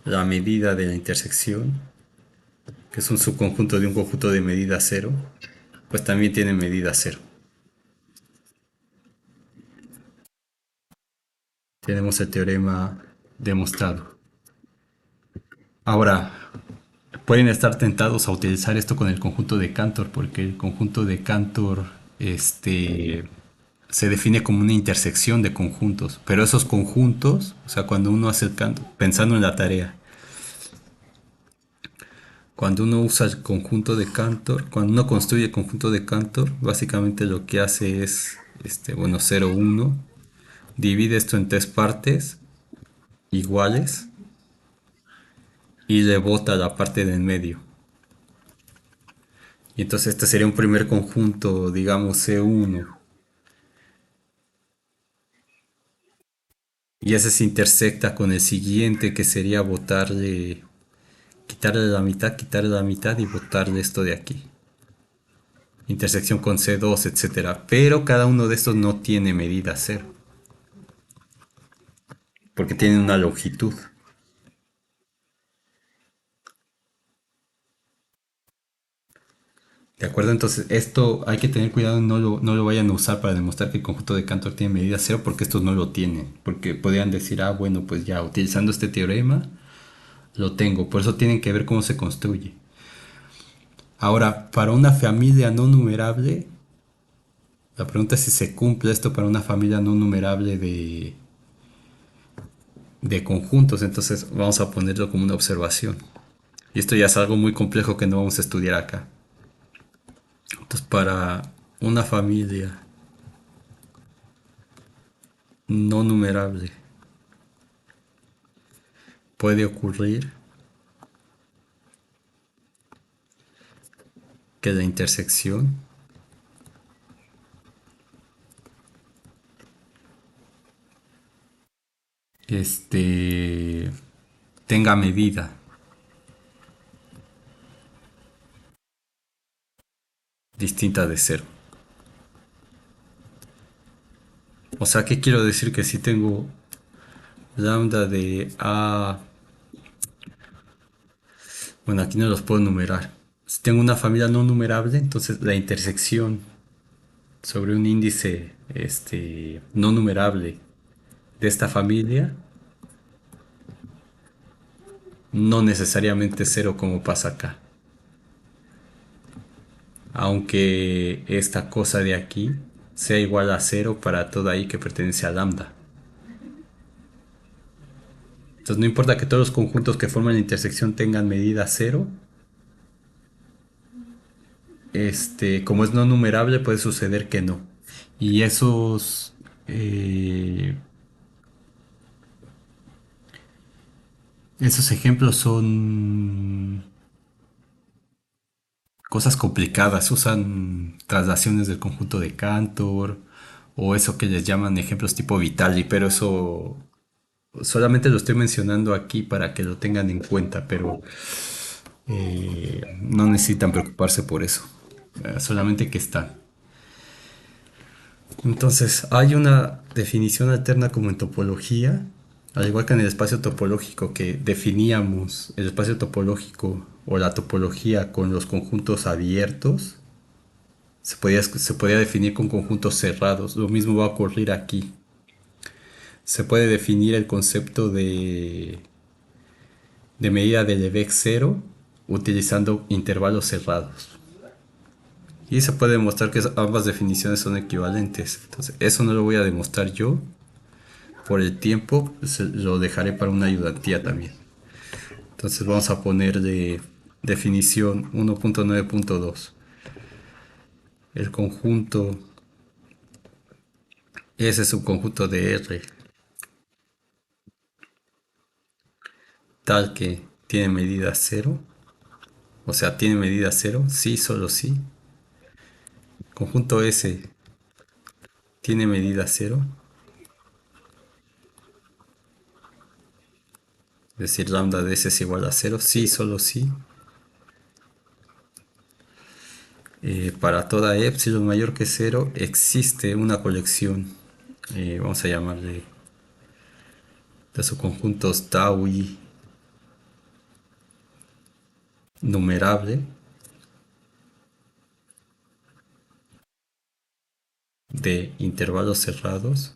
la medida de la intersección, que es un subconjunto de un conjunto de medida cero, pues también tiene medida cero. Tenemos el teorema demostrado. Ahora, pueden estar tentados a utilizar esto con el conjunto de Cantor, porque el conjunto de Cantor, este, se define como una intersección de conjuntos, pero esos conjuntos, o sea, cuando uno hace pensando en la tarea, cuando uno usa el conjunto de Cantor, cuando uno construye el conjunto de Cantor, básicamente lo que hace es, bueno, 0, 1, divide esto en tres partes iguales y le bota la parte del medio. Y entonces este sería un primer conjunto, digamos C1. Y ese se intersecta con el siguiente que sería botarle, quitarle la mitad y botarle esto de aquí. Intersección con C2, etcétera. Pero cada uno de estos no tiene medida cero, porque tienen una longitud. ¿De acuerdo? Entonces, esto hay que tener cuidado, no lo vayan a usar para demostrar que el conjunto de Cantor tiene medida cero, porque estos no lo tienen. Porque podrían decir, ah, bueno, pues ya, utilizando este teorema, lo tengo. Por eso tienen que ver cómo se construye. Ahora, para una familia no numerable, la pregunta es si se cumple esto para una familia no numerable de conjuntos. Entonces, vamos a ponerlo como una observación. Y esto ya es algo muy complejo que no vamos a estudiar acá. Entonces, para una familia no numerable, puede ocurrir que la intersección este, tenga medida distinta de cero. O sea, ¿qué quiero decir? Que si tengo lambda de A, bueno, aquí no los puedo numerar. Si tengo una familia no numerable, entonces la intersección sobre un índice no numerable de esta familia no necesariamente cero como pasa acá. Aunque esta cosa de aquí sea igual a cero para toda i que pertenece a lambda. Entonces no importa que todos los conjuntos que forman la intersección tengan medida cero, como es no numerable puede suceder que no. Y esos ejemplos son cosas complicadas, usan traslaciones del conjunto de Cantor o eso que les llaman ejemplos tipo Vitali, pero eso solamente lo estoy mencionando aquí para que lo tengan en cuenta, pero no necesitan preocuparse por eso, solamente que están. Entonces, hay una definición alterna como en topología, al igual que en el espacio topológico, que definíamos el espacio topológico o la topología con los conjuntos abiertos, se podía definir con conjuntos cerrados. Lo mismo va a ocurrir aquí. Se puede definir el concepto de medida de Lebesgue cero utilizando intervalos cerrados. Y se puede demostrar que ambas definiciones son equivalentes. Entonces, eso no lo voy a demostrar yo. Por el tiempo, lo dejaré para una ayudantía también. Entonces, vamos a ponerle definición 1.9.2. El conjunto S es un conjunto de R tal que tiene medida cero. O sea, tiene medida cero, sí, solo sí. Conjunto S tiene medida cero, es decir, lambda de S es igual a cero, sí, solo sí. Para toda epsilon mayor que cero existe una colección, vamos a llamarle de sus conjuntos tau i numerable de intervalos cerrados,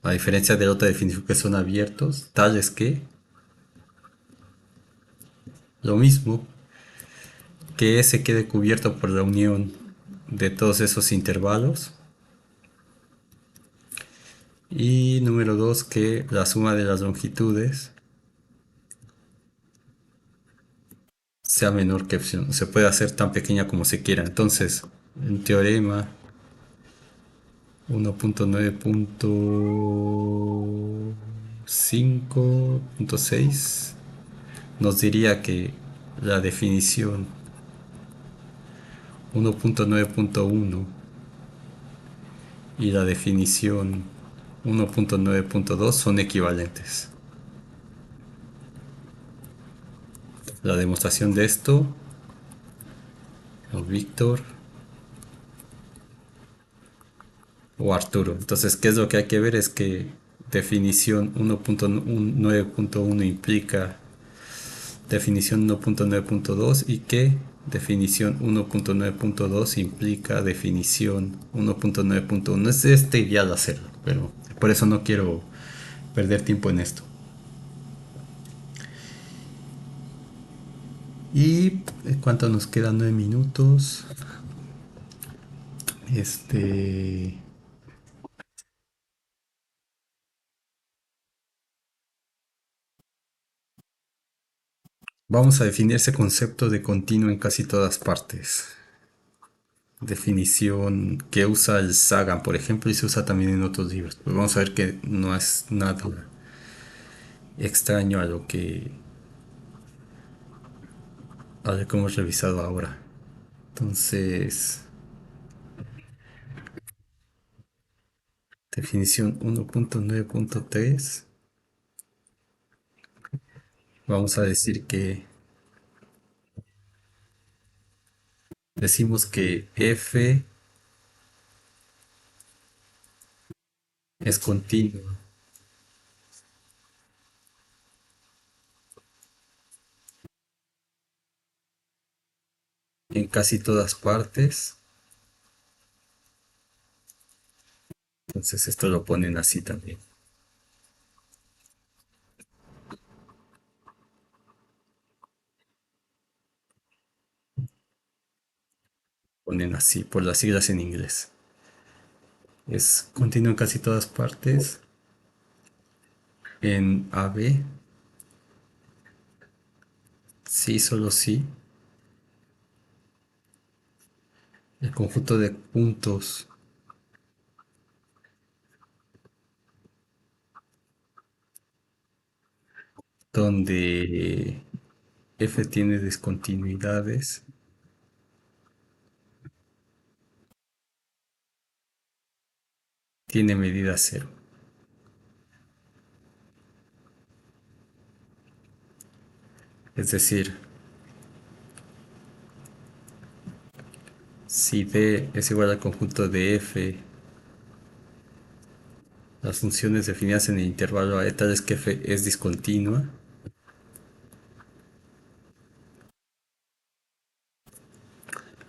a diferencia de la otra definición que son abiertos, tales que lo mismo que S quede cubierto por la unión de todos esos intervalos. Y número 2, que la suma de las longitudes sea menor que epsilon. Se puede hacer tan pequeña como se quiera. Entonces, en teorema 1.9.5.6 nos diría que la definición 1.9.1 y la definición 1.9.2 son equivalentes. La demostración de esto, o Víctor o Arturo. Entonces, ¿qué es lo que hay que ver? Es que definición 1.9.1 implica definición 1.9.2 y que definición 1.9.2 implica definición 1.9.1. Es ideal hacerlo, pero por eso no quiero perder tiempo en esto. ¿Y cuánto nos quedan? 9 minutos. Vamos a definir ese concepto de continuo en casi todas partes. Definición que usa el Sagan, por ejemplo, y se usa también en otros libros. Pues vamos a ver que no es nada extraño a lo que hemos revisado ahora. Entonces, definición 1.9.3. Vamos a decir que decimos que f es continuo en casi todas partes. Entonces esto lo ponen así también. Ponen así por las siglas en inglés. Es continuo en casi todas partes. En AB, sí, solo sí. El conjunto de puntos donde f tiene discontinuidades tiene medida cero. Es decir, si D es igual al conjunto de f, las funciones definidas en el intervalo A tales que f es discontinua,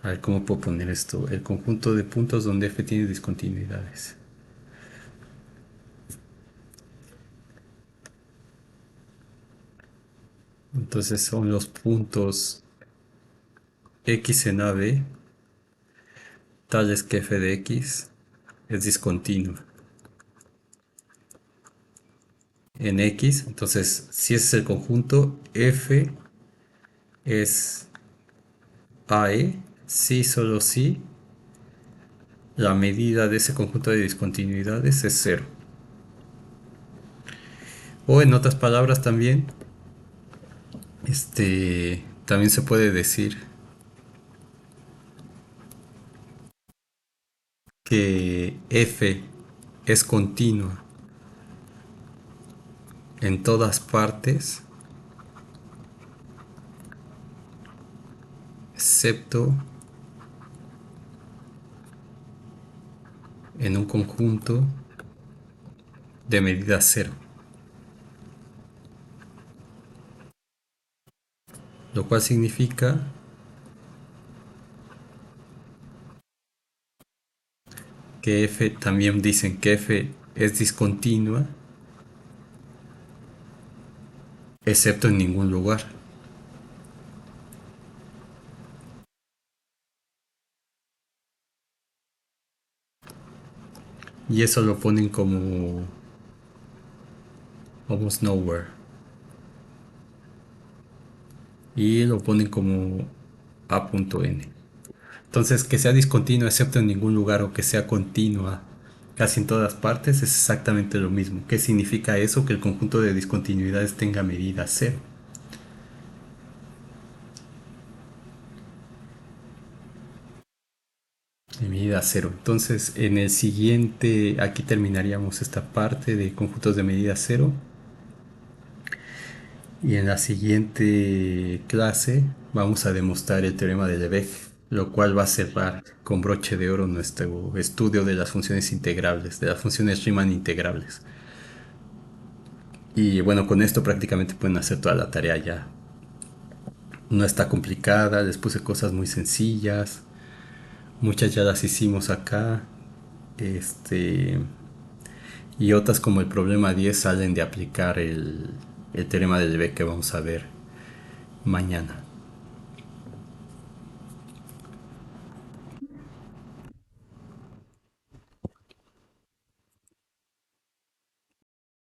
a ver cómo puedo poner esto. El conjunto de puntos donde f tiene discontinuidades. Entonces son los puntos x en AB tales que f de x es discontinua en x. Entonces, si ese es el conjunto, f es AE, si solo si la medida de ese conjunto de discontinuidades es cero. O en otras palabras también, también se puede decir que f es continua en todas partes, excepto en un conjunto de medida cero. Lo cual significa que f, también dicen que f es discontinua, excepto en ningún lugar. y eso lo ponen como almost nowhere y lo ponen como a.n. Entonces, que sea discontinua excepto en ningún lugar o que sea continua casi en todas partes es exactamente lo mismo. ¿Qué significa eso? Que el conjunto de discontinuidades tenga medida cero. De medida cero. Entonces, en el siguiente, aquí terminaríamos esta parte de conjuntos de medida cero. Y en la siguiente clase vamos a demostrar el teorema de Lebesgue, lo cual va a cerrar con broche de oro nuestro estudio de las funciones integrables, de las funciones Riemann integrables. Y bueno, con esto prácticamente pueden hacer toda la tarea ya. No está complicada, les puse cosas muy sencillas, muchas ya las hicimos acá. Este, y otras como el problema 10 salen de aplicar el teorema de Lebesgue que vamos a ver mañana.